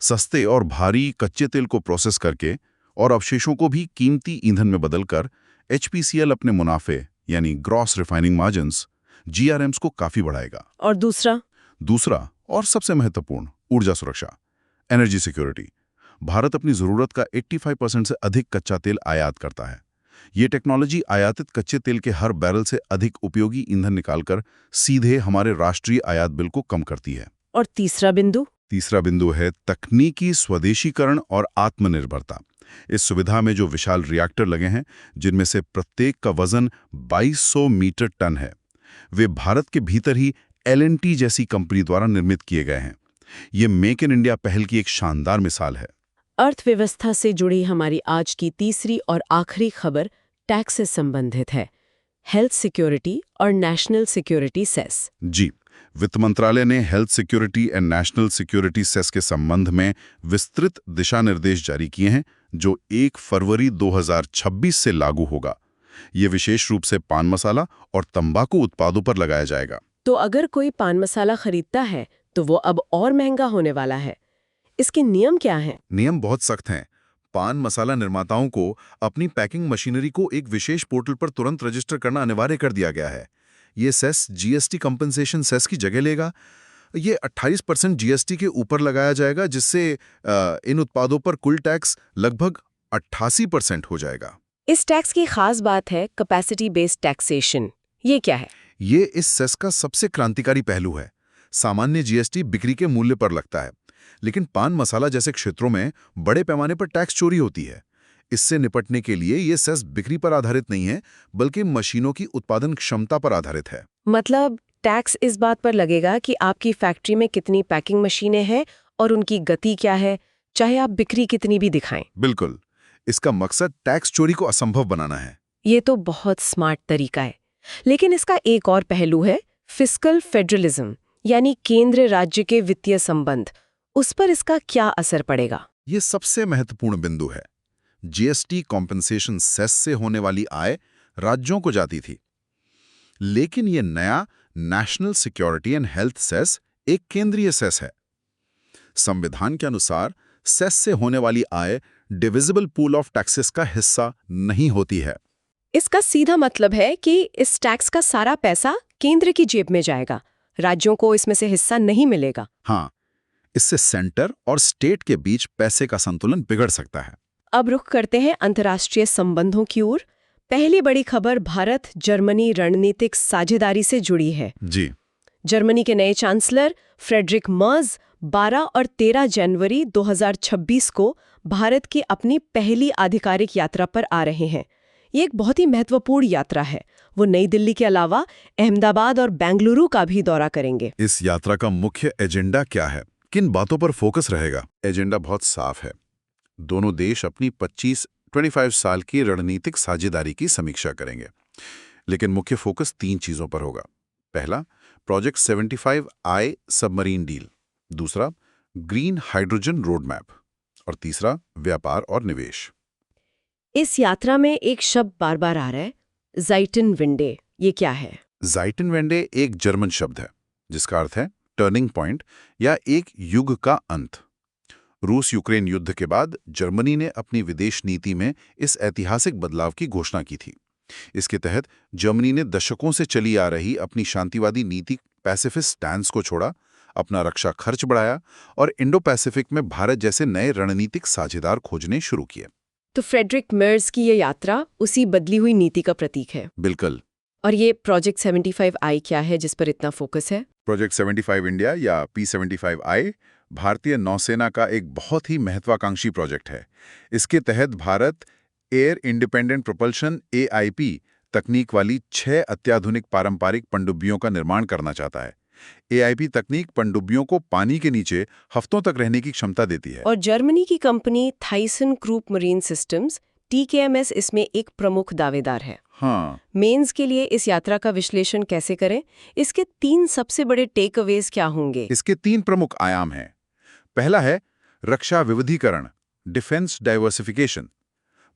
सस्ते और भारी कच्चे तेल को प्रोसेस करके और अवशेषों को भी कीमती ईंधन में बदलकर HPCL अपने मुनाफे यानी ग्रॉस रिफाइनिंग मार्जिन्स GRMs को काफी बढ़ाएगा। और दूसरा और सबसे महत्वपूर्ण, ऊर्जा सुरक्षा, एनर्जी सिक्योरिटी। भारत अपनी जरूरत का 85% से अधिक कच्चा तेल आयात करता है। ये टेक्नोलॉजी आयातित कच्चे तेल के हर बैरल से अधिक उपयोगी ईंधन निकालकर सीधे हमारे राष्ट्रीय आयात बिल को कम करती है। और तीसरा बिंदु है तकनीकी स्वदेशीकरण और आत्मनिर्भरता। इस सुविधा में जो विशाल रिएक्टर लगे हैं, जिनमें से प्रत्येक का वजन 2200 मीटर टन है, वे भारत के भीतर ही L&T जैसी कंपनी द्वारा निर्मित किए गए हैं। ये मेक इन इंडिया पहल की एक शानदार मिसाल है। अर्थव्यवस्था से जुड़ी हमारी आज की तीसरी और आखिरी खबर टैक्स से संबंधित है। हेल्थ सिक्योरिटी और नेशनल सिक्योरिटी सेस। जी, वित्त मंत्रालय ने health security and national security cess के संबंध में विस्तृत दिशा निर्देश जारी किए हैं, जो 1 फरवरी 2026 से लागू होगा। ये विशेष रूप से पान मसाला और तंबाकू उत्पादों पर लगाया जाएगा। तो अगर कोई पान मसाला खरीदता है तो वो अब और महंगा होने वाला है। इसके नियम क्या हैं? नियम बहुत सख्त हैं। पान मसाला निर्माताओं को अपनी पैकिंग मशीनरी को एक विशेष पोर्टल पर तुरंत रजिस्टर करना अनिवार्य कर दिया गया है। ये सेस जीएसटी कंपनसेशन सेस की जगह लेगा। ये 28% जीएसटी के ऊपर लगाया जाएगा, जिससे इन उत्पादों पर कुल टैक्स लगभग 88% हो जाएगा। इस टैक्स की खास बात है कैपेसिटी बेस्ड टैक्सेशन। ये क्या है? ये इस सेस का सबसे क्रांतिकारी पहलू है। सामान्य जीएसटी बिक्री के मूल्य पर लगता है, लेकिन पान मसाला जैसे क्षेत्रों में बड़े पैमाने पर टैक्स चोरी होती है। इससे निपटने के लिए ये सेस बिक्री पर आधारित नहीं है, बल्कि मशीनों की उत्पादन क्षमता पर आधारित है। मतलब टैक्स इस बात पर लगेगा कि आपकी फैक्ट्री में कितनी पैकिंग मशीनें हैं और उनकी गति क्या है, चाहे आप बिक्री कितनी भी दिखाएं। बिल्कुल, इसका मकसद टैक्स चोरी को असंभव बनाना है। ये तो बहुत स्मार्ट तरीका है। लेकिन इसका एक और पहलू है फिस्कल फेडरलिज्म, यानी केंद्र राज्य के वित्तीय संबंध। उस पर इसका क्या असर पड़ेगा? ये सबसे महत्वपूर्ण बिंदु है। जीएसटी कॉम्पेंसेशन सेस से होने वाली आय राज्यों को जाती थी, लेकिन ये नया national security and health cess एक केंद्रीय सेस है। संविधान के अनुसार सेस से होने वाली आय डिविजिबल पूल ऑफ टैक्सेस का हिस्सा नहीं होती है। इसका सीधा मतलब है कि इस टैक्स का सारा पैसा केंद्र की जेब में जाएगा, राज्यों को इसमें से हिस्सा नहीं मिलेगा। हाँ, इससे सेंटर और स्टेट के बीच पैसे का संतुलन बिगड़ सकता है। अब रुख करते हैं अंतर्राष्ट्रीय संबंधों की ओर। पहली बड़ी खबर भारत जर्मनी रणनीतिक साझेदारी से जुड़ी है। जी, जर्मनी के नए चांसलर फ्रेडरिक मर्ज 12 और 13 जनवरी 2026 को भारत की अपनी पहली आधिकारिक यात्रा पर आ रहे हैं। ये एक बहुत ही महत्वपूर्ण यात्रा है। वो नई दिल्ली के अलावा अहमदाबाद और बेंगलुरु का भी दौरा करेंगे। इस यात्रा का मुख्य एजेंडा क्या है? किन बातों पर फोकस रहेगा? एजेंडा बहुत साफ है। दोनों देश अपनी 25 साल की रणनीतिक साझेदारी की समीक्षा करेंगे, लेकिन मुख्य फोकस 3 चीजों पर होगा। पहला, प्रोजेक्ट 75I सबमरीन डील। दूसरा, ग्रीन हाइड्रोजन रोड मैप। और तीसरा, व्यापार और निवेश। इस यात्रा में एक शब्द बार बार आ रहा है, ज़ाइटनवेंडे। ये क्या है? ज़ाइटनवेंडे एक जर्मन शब्द है, जिसका अर्थ है टर्निंग पॉइंट या एक युग का अंत। रूस यूक्रेन युद्ध के बाद जर्मनी ने अपनी विदेश नीति में इस ऐतिहासिक बदलाव की घोषणा की थी। इसके तहत जर्मनी ने दशकों से चली आ रही अपनी शांतिवादी नीति पैसिफिस्ट स्टैंस को छोड़ा, अपना रक्षा खर्च बढ़ाया और इंडो पैसिफिक में भारत जैसे नए रणनीतिक साझेदार खोजने शुरू किए। तो फ्रेडरिक मर्ज की ये यात्रा उसी बदली हुई नीति का प्रतीक है। बिल्कुल। और ये प्रोजेक्ट 75I क्या है जिस पर इतना फोकस है? प्रोजेक्ट 75 इंडिया या P75I भारतीय नौसेना का एक बहुत ही महत्वाकांक्षी प्रोजेक्ट है। इसके तहत Bharat air independent propulsion AIP तकनीक वाली 6 अत्याधुनिक पारंपरिक पनडुब्बियों का निर्माण करना चाहता है। AIP तकनीक पनडुब्बियों को पानी के नीचे हफ्तों तक रहने की क्षमता देती है। और जर्मनी की company Thyssen croup marine systems TKMS इसमें एक प्रमुख दावेदार है। हाँ, मेंस के लिए इस यात्रा का विश्लेषण कैसे करें? इसके 3 सबसे बड़े टेक अवेज क्या होंगे? इसके 3 प्रमुख आयाम हैं। पहला है रक्षा विविधीकरण, डिफेंस डाइवर्सिफिकेशन।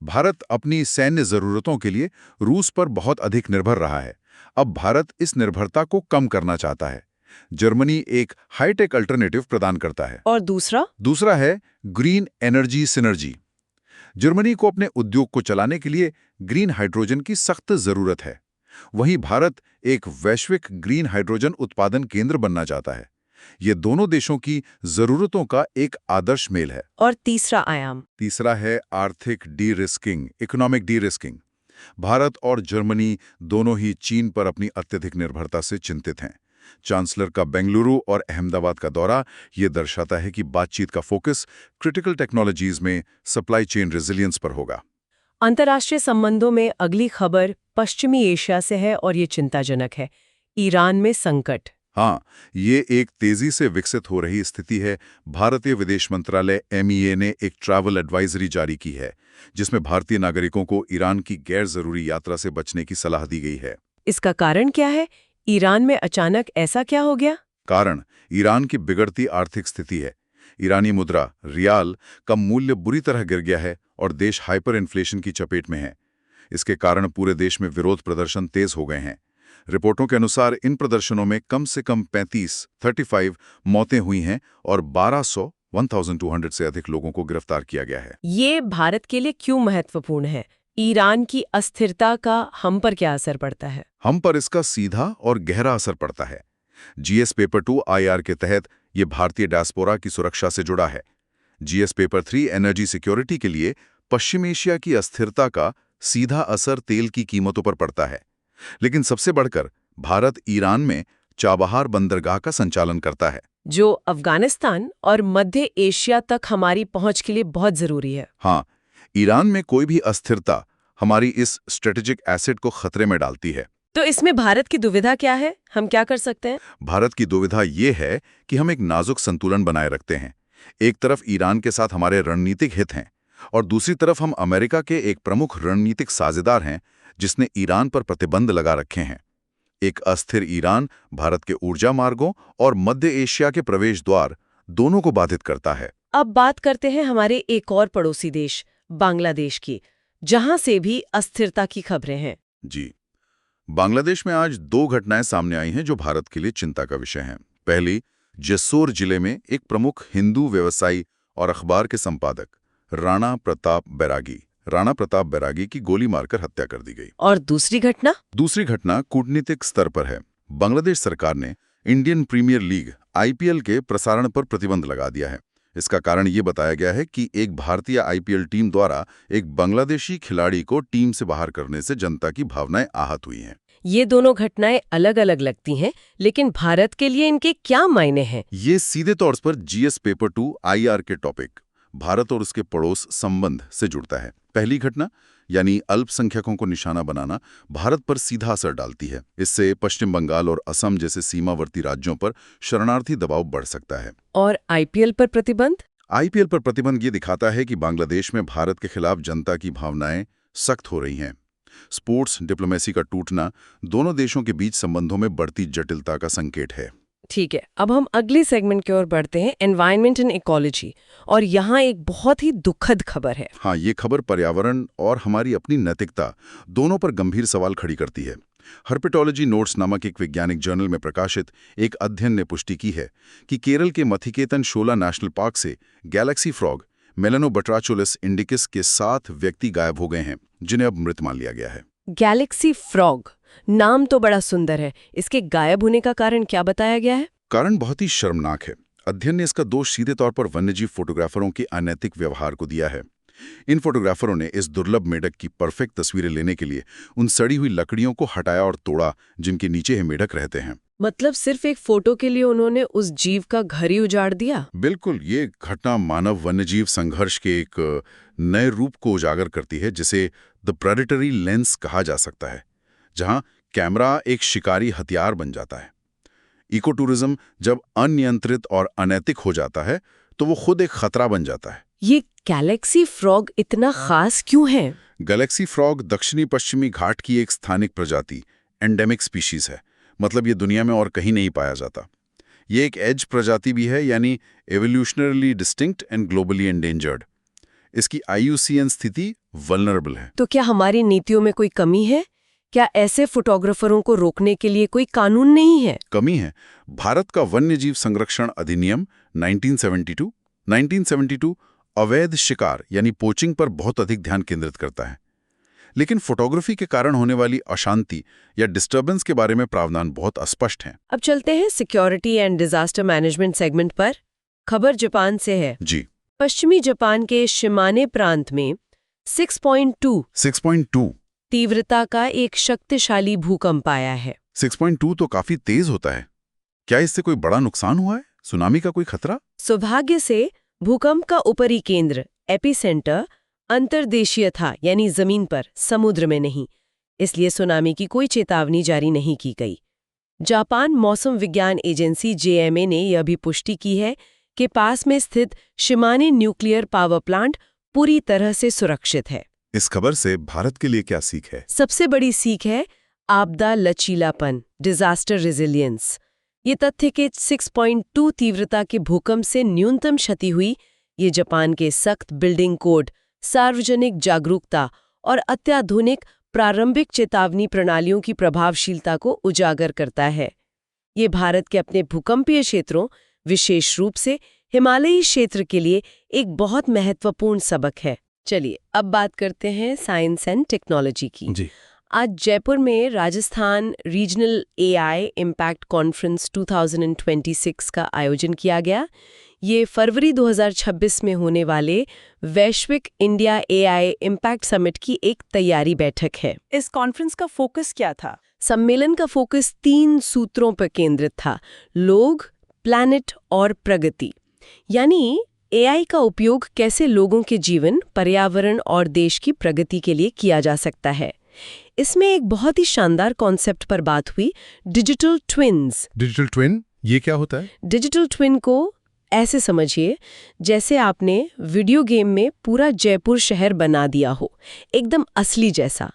भारत अपनी सैन्य जरूरतों के लिए रूस पर बहुत अधिक निर्भर रहा है। अब भारत इस निर्भरता को कम करना चाहता है। जर्मनी एक हाईटेक अल्टरनेटिव प्रदान करता है। और दूसरा है ग्रीन एनर्जी सिनर्जी। जर्मनी को अपने उद्योग को चलाने के लिए ग्रीन हाइड्रोजन की सख्त जरूरत है। वहीं भारत एक वैश्विक ग्रीन हाइड्रोजन उत्पादन केंद्र बनना चाहता है। ये दोनों देशों की जरूरतों का एक आदर्श मेल है। और तीसरा है आर्थिक D risking, economic D risking. Bharat और जर्मनी दोनों ही चीन पर अपनी अत्यधिक निर्भरता से चिंतित हैं। चांसलर का बेंगलुरु और अहमदाबाद का दौरा ये दर्शाता है कि बातचीत का फोकस क्रिटिकल टेक्नोलॉजीज में सप्लाई चेन रेजिलियंस पर होगा। अंतर्राष्ट्रीय संबंधों में अगली खबर पश्चिमी एशिया से है और ये चिंताजनक है। ईरान में संकट। हाँ, ये एक तेजी से विकसित हो रही स्थिति है। भारतीय विदेश मंत्रालय MEA ने एक ट्रैवल एडवाइजरी जारी की है, जिसमें भारतीय नागरिकों को ईरान की गैर जरूरी यात्रा से बचने की सलाह दी गई है। इसका कारण क्या है? ईरान में अचानक ऐसा क्या हो गया? कारण ईरान की बिगड़ती आर्थिक स्थिति है। ईरानी मुद्रा रियाल का मूल्य बुरी तरह गिर गया है और देश हाइपर इन्फ्लेशन की चपेट में है। इसके कारण पूरे देश में विरोध प्रदर्शन तेज हो गए हैं। रिपोर्टों के अनुसार इन प्रदर्शनों में कम से कम 35 मौतें हुई हैं और 1200 से अधिक लोगों को गिरफ्तार किया गया है। ये भारत के लिए क्यों महत्वपूर्ण है? ईरान की अस्थिरता का हम पर क्या असर पड़ता है? हम पर इसका सीधा और गहरा असर पड़ता है। GS पेपर 2 IR के तहत ये भारतीय डायस्पोरा की सुरक्षा से जुड़ा है। GS पेपर 3 एनर्जी सिक्योरिटी के लिए पश्चिम एशिया की अस्थिरता का सीधा असर तेल की कीमतों पर पड़ता है। लेकिन सबसे बढ़कर भारत ईरान में चाबहार बंदरगाह का संचालन करता है, जो अफगानिस्तान और मध्य एशिया तक हमारी पहुंच के लिए बहुत जरूरी है। हाँ, ईरान में कोई भी अस्थिरता हमारी इस स्ट्रेटेजिक एसेट को खतरे में डालती है। तो इसमें भारत की दुविधा क्या है? हम क्या कर सकते हैं? भारत की दुविधा ये है कि हम एक नाजुक संतुलन बनाए रखते हैं। एक तरफ ईरान के साथ हमारे रणनीतिक हित हैं और दूसरी तरफ हम अमेरिका के एक प्रमुख रणनीतिक साझेदार हैं जिसने ईरान पर प्रतिबंध लगा रखे हैं। एक अस्थिर ईरान भारत के ऊर्जा मार्गों और मध्य एशिया के प्रवेश द्वार दोनों को बाधित करता है। अब बात करते हैं हमारे एक और पड़ोसी देश बांग्लादेश की, जहां से भी अस्थिरता की खबरें हैं। जी, बांग्लादेश में आज 2 घटनाएं सामने आई हैं जो भारत के लिए चिंता का विषय हैं। पहली, जेसोर जिले में एक प्रमुख हिंदू व्यवसायी और अखबार के संपादक राणा प्रताप बैरागी की गोली मारकर हत्या कर दी गई। और दूसरी घटना कूटनीतिक स्तर पर है। बांग्लादेश सरकार ने इंडियन प्रीमियर लीग IPL के प्रसारण पर प्रतिबंध लगा दिया है। इसका कारण ये बताया गया है कि एक भारतीय IPL टीम द्वारा एक बांग्लादेशी खिलाड़ी को टीम से बाहर करने से जनता की भावनाएं आहत हुई हैं। ये दोनों घटनाएं अलग अलग लगती हैं, लेकिन भारत के लिए इनके क्या मायने हैं? ये सीधे तौर पर GS पेपर 2 IR के टॉपिक भारत और उसके पड़ोस संबंध से जुड़ता है। पहली घटना यानी अल्पसंख्यकों को निशाना बनाना भारत पर सीधा असर डालती है। इससे पश्चिम बंगाल और असम जैसे सीमावर्ती राज्यों पर शरणार्थी दबाव बढ़ सकता है। और IPL पर प्रतिबंध? IPL पर प्रतिबंध ये दिखाता है कि बांग्लादेश में भारत के खिलाफ जनता की भावनाएं सख्त हो रही हैं। स्पोर्ट्स डिप्लोमेसी का टूटना दोनों देशों के बीच संबंधों में बढ़ती जटिलता का संकेत है। ठीक है, अब हम अगले सेगमेंट की ओर बढ़ते हैं, एनवायरनमेंट एंड इकोलॉजी। और यहाँ एक बहुत ही दुखद खबर है। हाँ, ये खबर पर्यावरण और हमारी अपनी नैतिकता दोनों पर गंभीर सवाल खड़ी करती है। हर्पेटोलॉजी नोट्स नामक एक वैज्ञानिक जर्नल में प्रकाशित एक अध्ययन ने पुष्टि की है कि केरल के मथिकेतन शोला नेशनल पार्क से गैलेक्सी फ्रॉग मेलानोबट्राचुलस इंडिकस के 7 व्यक्ति गायब हो गए हैं, जिन्हें अब मृत मान लिया गया है। गैलेक्सी फ्रॉग, नाम तो बड़ा सुंदर है। इसके गायब होने का कारण क्या बताया गया है? कारण बहुत ही शर्मनाक है। अध्ययन ने इसका दोष सीधे तौर पर वन्यजीव फोटोग्राफरों के अनैतिक व्यवहार को दिया है। इन फोटोग्राफरों ने इस दुर्लभ मेढक की परफेक्ट तस्वीरें लेने के लिए उन सड़ी हुई लकड़ियों को हटाया और तोड़ा जिनके नीचे ये मेढक रहते हैं। मतलब सिर्फ एक फोटो के लिए उन्होंने उस जीव का घर ही उजाड़ दिया? बिल्कुल, ये घटना मानव वन्यजीव संघर्ष के एक नए रूप को उजागर करती है, जिसे द प्रेडेटरी लेंस कहा जा सकता है, जहां कैमरा एक शिकारी हथियार बन जाता है। इको टूरिज्म जब अनियंत्रित और अनैतिक हो जाता है तो वो खुद एक खतरा बन जाता है। ये गैलेक्सी फ्रॉग इतना खास क्यों है? गैलेक्सी फ्रॉग दक्षिणी पश्चिमी घाट की एक स्थानिक प्रजाति, एंडेमिक स्पीशीज है। मतलब ये दुनिया में और कहीं नहीं पाया जाता। ये एक एज प्रजाति भी है, यानी एवोल्यूशनरली डिस्टिंक्ट एंड ग्लोबली एंडेंजर्ड। इसकी IUCN स्थिति वल्नरेबल है। तो क्या हमारी नीतियों में कोई कमी है? क्या ऐसे फोटोग्राफरों को रोकने के लिए कोई कानून नहीं है? कमी है। भारत का वन्यजीव संरक्षण अधिनियम 1972 अवैध शिकार यानी पोचिंग पर बहुत अधिक ध्यान केंद्रित करता है। लेकिन फोटोग्राफी के कारण होने वाली अशांति या डिस्टर्बेंस के बारे में प्रावधान बहुत अस्पष्ट हैं। अब चलते हैं security and disaster management segment पर। खबर जापान से है। जी, पश्चिमी जापान के शिमाने प्रांत में 6.2 तीव्रता का एक शक्तिशाली भूकंप आया है। 6.2 तो काफी तेज होता है। क्या इससे कोई बड़ा नुकसान हुआ है? सुनामी का कोई खतरा? सौभाग्य से भूकंप का ऊपरी केंद्र एपिसेंटर अंतर्देशीय था, यानी जमीन पर, समुद्र में नहीं। इसलिए सुनामी की कोई चेतावनी जारी नहीं की गई। जापान मौसम विज्ञान एजेंसी JMA ने यह भी पुष्टि की है कि पास में स्थित शिमाने न्यूक्लियर पावर प्लांट पूरी तरह से सुरक्षित है। इस खबर से भारत के लिए क्या सीख है? सबसे बड़ी सीख है आपदा लचीलापन, डिजास्टर रेजिलियंस। ये तथ्य कि 6.2 तीव्रता के भूकंप से न्यूनतम क्षति हुई, ये जापान के सख्त बिल्डिंग कोड, सार्वजनिक जागरूकता और अत्याधुनिक प्रारंभिक चेतावनी प्रणालियों की प्रभावशीलता को उजागर करता है। ये भारत के अपने भूकंपीय क्षेत्रों, विशेष रूप से हिमालयी क्षेत्र के लिए एक बहुत महत्वपूर्ण सबक है। चलिए अब बात करते हैं साइंस एंड टेक्नोलॉजी की। जी। आज जयपुर में Rajasthan regional AI impact conference 2026 का आयोजन किया गया। ये फरवरी 2026 में होने वाले वैश्विक इंडिया AI इम्पैक्ट समिट की एक तैयारी बैठक है। इस कॉन्फ्रेंस का फोकस क्या था? सम्मेलन का फोकस 3 सूत्रों पर केंद्रित था: लोग, प्लैनेट और प्रगति। यानी AI का उपयोग कैसे लोगों के जीवन, पर्यावरण और देश की प्रगति के लिए किया जा सकता है। इसमें एक बहुत ही शानदार कॉन्सेप्ट पर बात हुई, डिजिटल ट्विन्स। डिजिटल ट्विन, ये क्या होता है? डिजिटल ट्विन को ऐसे समझिए जैसे आपने वीडियो गेम में पूरा जयपुर शहर बना दिया हो, एकदम असली जैसा।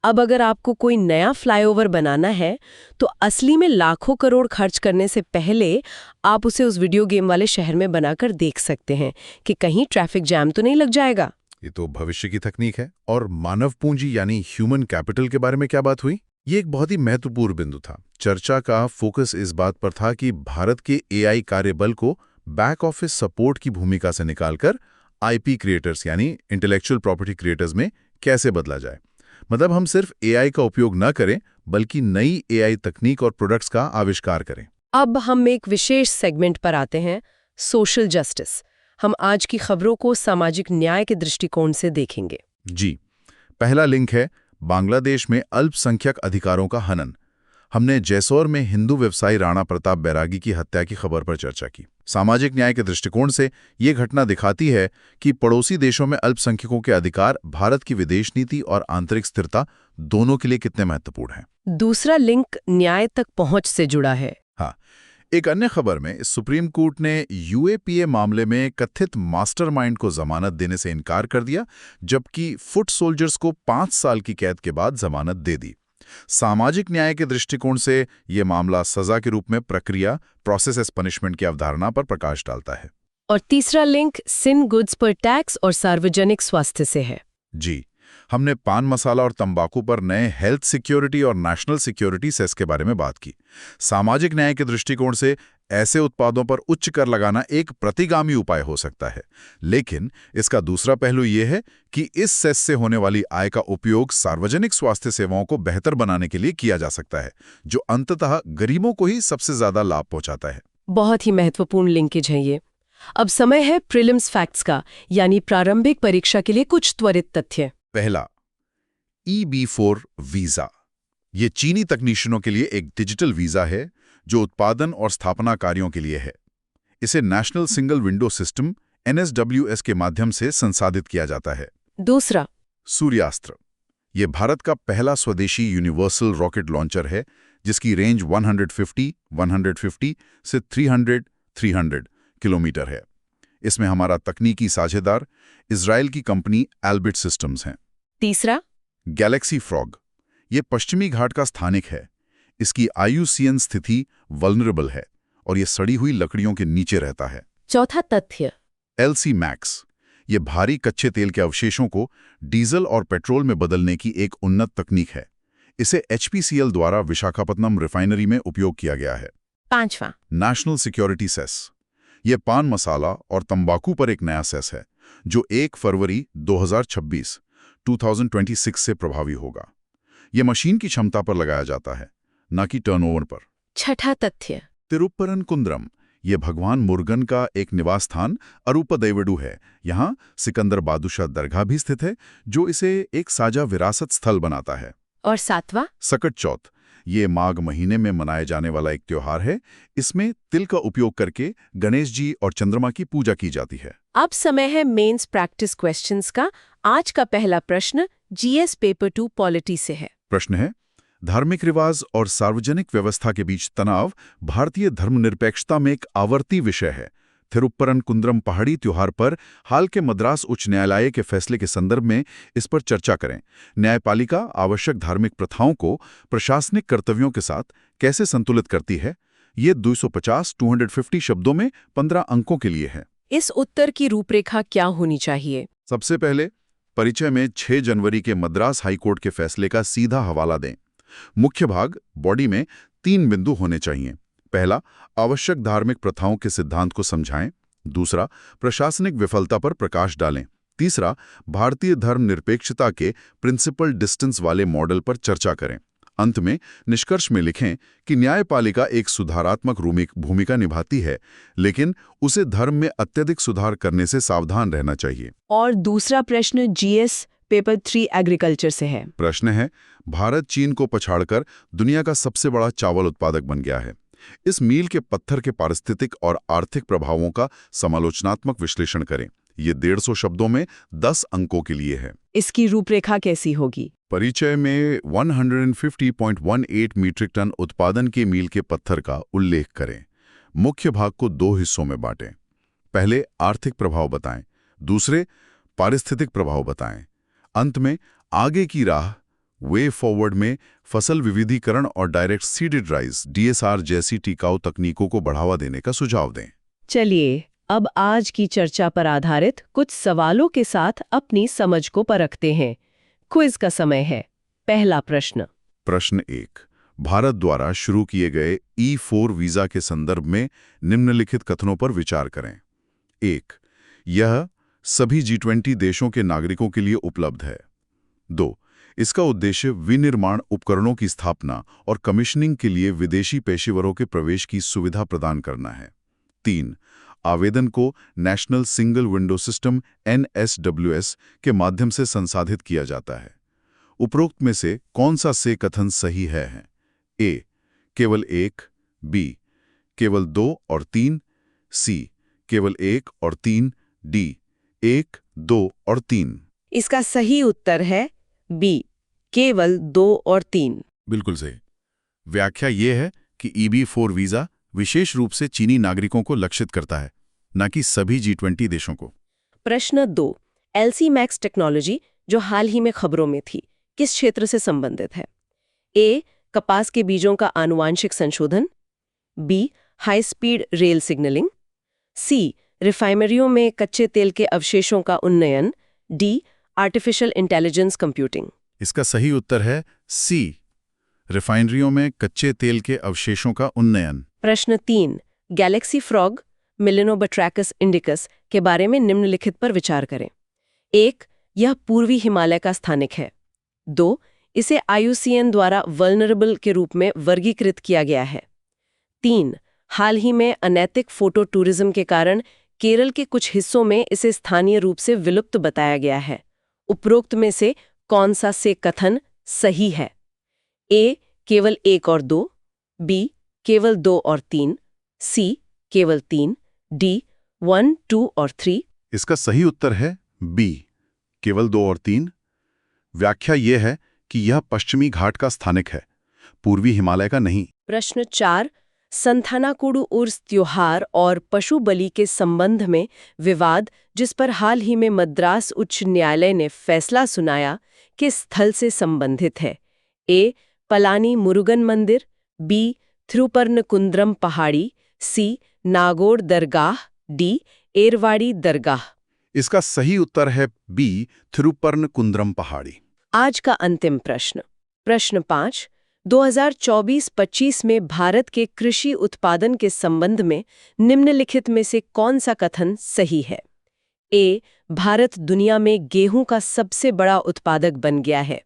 अब अगर आपको कोई नया फ्लाईओवर बनाना है तो असली में लाखों करोड़ खर्च करने से पहले आप उसे उस वीडियो गेम वाले शहर में बनाकर देख सकते हैं कि कहीं ट्रैफिक जैम तो नहीं लग जाएगा। ये तो भविष्य की तकनीक है। और मानव पूंजी यानी ह्यूमन कैपिटल के बारे में क्या बात हुई? ये एक बहुत ही महत्वपूर्ण बिंदु था। चर्चा का फोकस इस बात पर था कि भारत के AI कार्यबल को बैक ऑफिस सपोर्ट की भूमिका से निकालकर IP क्रिएटर्स यानी इंटेलेक्चुअल प्रॉपर्टी क्रिएटर्स में कैसे बदला जाए। मतलब हम सिर्फ AI का उपयोग न करें बल्कि नई AI तकनीक और प्रोडक्ट्स का आविष्कार करें। अब हम एक विशेष सेगमेंट पर आते हैं, सोशल जस्टिस। हम आज की खबरों को सामाजिक न्याय के दृष्टिकोण से देखेंगे। जी, पहला लिंक है बांग्लादेश में अल्पसंख्यक अधिकारों का हनन। हमने जैसौर में हिंदू व्यवसायी राणा प्रताप बैरागी की हत्या की खबर पर चर्चा की। सामाजिक न्याय के दृष्टिकोण से ये घटना दिखाती है कि पड़ोसी देशों में अल्पसंख्यकों के अधिकार भारत की विदेश नीति और आंतरिक स्थिरता दोनों के लिए कितने महत्वपूर्ण हैं। दूसरा लिंक न्याय तक पहुंच से जुड़ा है। हाँ, एक अन्य खबर में सुप्रीम कोर्ट ने UAPA मामले में कथित मास्टरमाइंड को जमानत देने से इनकार कर दिया, जबकि फुट सोल्जर्स को 5 साल की कैद के बाद जमानत दे दी। सामाजिक न्याय के दृष्टिकोण से यह मामला सजा के रूप में प्रक्रिया, प्रोसेस एज पनिशमेंट की अवधारणा पर प्रकाश डालता है। और तीसरा लिंक सिन गुड्स पर टैक्स और सार्वजनिक स्वास्थ्य से है। जी, हमने पान मसाला और तंबाकू पर नए हेल्थ सिक्योरिटी और नेशनल सिक्योरिटी सेस के बारे में बात की। सामाजिक न्याय के दृष्टिकोण से ऐसे उत्पादों पर उच्च कर लगाना एक प्रतिगामी उपाय हो सकता है, लेकिन इसका दूसरा पहलू यह है कि इस सेस से होने वाली आय का उपयोग सार्वजनिक स्वास्थ्य सेवाओं को बेहतर बनाने के लिए किया जा सकता है, जो अंततः गरीबों को ही सबसे ज्यादा लाभ पहुंचाता है। बहुत ही महत्वपूर्ण लिंकेज है ये। अब समय है प्रीलिम्स फैक्ट्स का, यानी प्रारंभिक परीक्षा के लिए कुछ त्वरित तथ्य। पहला, EB4 वीजा। ये चीनी तकनीशियनों के लिए एक डिजिटल वीजा है जो उत्पादन और स्थापना कार्यों के लिए है। इसे national single window system NSWS के माध्यम से संसाधित किया जाता है। दूसरा, सूर्यास्त्र। ये भारत का पहला स्वदेशी यूनिवर्सल रॉकेट लॉन्चर है जिसकी रेंज 150 से 300 किलोमीटर है। इसमें हमारा तकनीकी साझेदार इजराइल की कंपनी एल्बिट सिस्टम्स हैं। तीसरा, गैलेक्सी फ्रॉग। ये पश्चिमी घाट का स्थानिक है। इसकी IUCN स्थिति वल्नरेबल है और ये सड़ी हुई लकड़ियों के नीचे रहता है। चौथा तथ्य, LC मैक्स। ये भारी कच्चे तेल के अवशेषों को डीजल और पेट्रोल में बदलने की एक उन्नत तकनीक है। इसे HPCL द्वारा विशाखापत्तनम रिफाइनरी में उपयोग किया गया है। पांचवा, नेशनल सिक्योरिटी सेस। ये पान मसाला और तंबाकू पर एक नया सेस है जो 1 फरवरी 2026 से प्रभावी होगा। ये मशीन की क्षमता पर लगाया जाता है, न कि टर्नओवर पर। छठा तथ्य, तिरुप्परन कुंद्रम। ये भगवान मुर्गन का एक निवास स्थान अरूपदैवडु है। यहाँ सिकंदर बादुशाह दरगाह भी स्थित है जो इसे एक साझा विरासत स्थल बनाता है। और सातवां, सकट चौथ। ये माघ महीने में मनाए जाने वाला एक त्योहार है। इसमें तिल का उपयोग करके गणेश जी और चंद्रमा की पूजा की जाती है। अब समय है मेंस प्रैक्टिस क्वेश्चंस का। आज का पहला प्रश्न जीएस पेपर 2 पॉलिटी से है। प्रश्न है, धार्मिक रिवाज और सार्वजनिक व्यवस्था के बीच तनाव भारतीय धर्मनिरपेक्षता में एक आवर्ती विषय है। थिरुप्परन कुंद्रम पहाड़ी त्योहार पर हाल के मद्रास उच्च न्यायालय के फैसले के संदर्भ में इस पर चर्चा करें। न्यायपालिका आवश्यक धार्मिक प्रथाओं को प्रशासनिक कर्तव्यों के साथ कैसे संतुलित करती है? ये 250 शब्दों में 15 अंकों के लिए है। इस उत्तर की रूपरेखा क्या होनी चाहिए? सबसे पहले परिचय में 6 जनवरी के मद्रास हाईकोर्ट के फैसले का सीधा हवाला दें। मुख्य भाग बॉडी में 3 बिंदु होने चाहिए। पहला, आवश्यक धार्मिक प्रथाओं के सिद्धांत को समझाएं। दूसरा, प्रशासनिक विफलता पर प्रकाश डालें। तीसरा, भारतीय धर्मनिरपेक्षता के प्रिंसिपल डिस्टेंस वाले मॉडल पर चर्चा करें। अंत में निष्कर्ष में लिखें कि न्यायपालिका एक सुधारात्मक भूमिका निभाती है, लेकिन उसे धर्म में अत्यधिक सुधार करने से सावधान रहना चाहिए। और दूसरा प्रश्न जीएस पेपर 3 एग्रीकल्चर से है। प्रश्न है, भारत चीन को पछाड़कर दुनिया का सबसे बड़ा चावल उत्पादक बन गया है। इस मील के पत्थर के पारिस्थितिक और आर्थिक प्रभावों का समालोचनात्मक विश्लेषण करें। ये 150 शब्दों में 10 अंकों के लिए है। इसकी रूपरेखा कैसी होगी? परिचय में 150.18 मीट्रिक टन उत्पादन के मील के पत्थर का उल्लेख करें। मुख्य भाग को 2 हिस्सों में बांटें। पहले आर्थिक प्रभाव बताएं, दूसरे पारिस्थितिक प्रभाव बताएं। अंत में आगे की राह वे फॉरवर्ड में फसल विविधीकरण और डायरेक्ट सीडेड राइस DSR जैसी टिकाऊ तकनीकों को बढ़ावा देने का सुझाव दें। चलिए अब आज की चर्चा पर आधारित कुछ सवालों के साथ अपनी समझ को परखते हैं। क्विज का समय है। पहला प्रश्न। प्रश्न 1, भारत द्वारा शुरू किए गए E4 वीजा के संदर्भ में निम्नलिखित कथनों पर विचार करें। 1, यह सभी G20 देशों के नागरिकों के लिए उपलब्ध है। 2, इसका उद्देश्य विनिर्माण उपकरणों की स्थापना और कमीशनिंग के लिए विदेशी पेशेवरों के प्रवेश की सुविधा प्रदान करना है। 3, आवेदन को national single window system NSWS के माध्यम से संसाधित किया जाता है। उपरोक्त में से कौन सा से कथन सही है? A, केवल 1, B, केवल 2 और 3, C, केवल 1 और 3, D, 1, 2 और 3। इसका सही उत्तर है बी, केवल 2 और 3। बिल्कुल सही। व्याख्या ये है कि EB4 वीजा विशेष रूप से चीनी नागरिकों को लक्षित करता है, न कि सभी G20 देशों को। प्रश्न 2, LC मैक्स टेक्नोलॉजी जो हाल ही में खबरों में थी, किस क्षेत्र से संबंधित है? A, कपास के बीजों का आनुवांशिक संशोधन। B, high speed rail signalling. C, रिफाइनरियों में कच्चे तेल के अवशेषों का उन्नयन। D, artificial intelligence computing. इसका सही उत्तर है C, रिफाइनरियों में कच्चे तेल के अवशेषों का उन्नयन। प्रश्न 3, गैलेक्सी फ्रॉग मिलेनोबैट्रैकस इंडिकस के बारे में निम्नलिखित पर विचार करें। 1, यह पूर्वी हिमालय का स्थानिक है। 2, इसे IUCN द्वारा वल्नरेबल के रूप में वर्गीकृत किया गया है। 3, हाल ही में अनैतिक फोटो टूरिज्म के कारण केरल के कुछ हिस्सों में इसे स्थानीय रूप से विलुप्त बताया गया है। उपरोक्त में से कौन सा से कथन सही है? A, केवल 1 और 2, B, केवल 2 और 3, C, केवल 3, D, 1, 2 और 3। इसका सही उत्तर है B, केवल 2 और 3। व्याख्या यह है कि यह पश्चिमी घाट का स्थानिक है, पूर्वी हिमालय का नहीं। प्रश्न 4, संथानाकुडु उर्स त्योहार और पशु बलि के संबंध में विवाद जिस पर हाल ही में मद्रास उच्च न्यायालय ने फैसला सुनाया, किस स्थल से संबंधित है? A, पलानी मुरुगन मंदिर। B, थिरुपरनकुंद्रम पहाड़ी। C, नागौर दरगाह। D, एरवाड़ी दरगाह। इसका सही उत्तर है B, थिरुपरनकुंद्रम पहाड़ी। आज का अंतिम प्रश्न। प्रश्न 5, 2024-25 में भारत के कृषि उत्पादन के संबंध में निम्नलिखित में से कौन सा कथन सही है? A, भारत दुनिया में गेहूं का सबसे बड़ा उत्पादक बन गया है।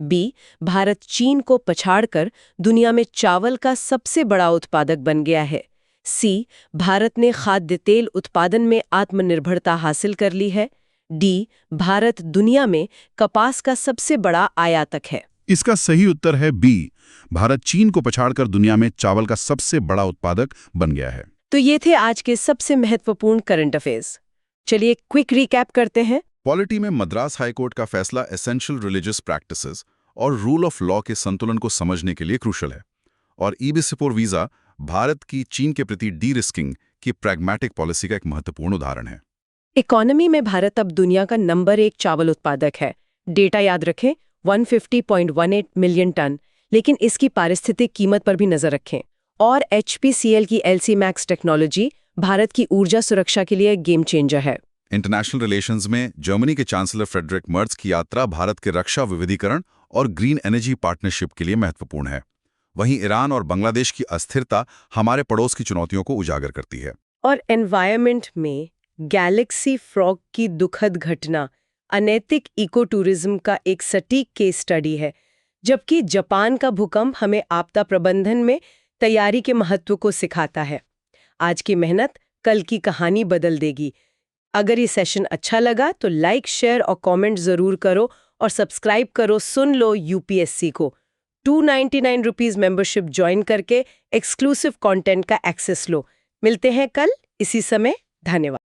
B, भारत चीन को पछाड़कर दुनिया में चावल का सबसे बड़ा उत्पादक बन गया है। C, भारत ने खाद्य तेल उत्पादन में आत्मनिर्भरता हासिल कर ली है। D, भारत दुनिया में कपास का सबसे बड़ा आयातक है। इसका सही उत्तर है बी। भारत चीन को पछाड़कर दुनिया में चावल का सबसे बड़ा उत्पादक बन गया है। तो ये थे आज के सबसे महत्वपूर्ण करंट अफेयर्स। चलिए क्विक रिकैप करते हैं। पॉलिटी में मद्रास हाईकोर्ट का फैसला एसेंशियल रिलीजियस प्रैक्टिसेस और रूल ऑफ लॉ के संतुलन को समझने के लिए क्रूशल है। और ईबीसी4 वीजा भारत की चीन के प्रति डी रिस्किंग की प्रैग्मैटिक पॉलिसी का एक महत्वपूर्ण उदाहरण है। इकोनॉमी में भारत अब दुनिया का नंबर 1 चावल उत्पादक है। डेटा याद रखें, 150.18 मिलियन टन। लेकिन इसकी पारिस्थितिक कीमत पर भी नजर रखें। और HPCL की LC Max टेक्नोलॉजी भारत की ऊर्जा सुरक्षा के लिए गेम चेंजर है। इंटरनेशनल रिलेशंस में जर्मनी के चांसलर फ्रेडरिक मर्ज की यात्रा भारत के रक्षा विविधीकरण और ग्रीन एनर्जी पार्टनरशिप के लिए महत्वपूर्ण है। वहीं ईरान और बांग्लादेश की अस्थिरता हमारे पड़ोस की चुनौतियों को उजागर करती है। और एनवायरनमेंट में गैलेक्सी फ्रॉग की दुखद घटना अनैतिक इको टूरिज्म का एक सटीक केस स्टडी है। जबकि जापान का भूकंप हमें आपदा प्रबंधन में तैयारी के महत्व को सिखाता है। आज की मेहनत कल की कहानी बदल देगी। अगर ये सेशन अच्छा लगा तो लाइक, शेयर और कमेंट जरूर करो और सब्सक्राइब करो सुन लो यूपीएससी को। 299 रुपीस मेंबरशिप ज्वाइन करके एक्सक्लूसिव कंटेंट का एक्सेस लो। मिलते हैं कल इसी समय। धन्यवाद।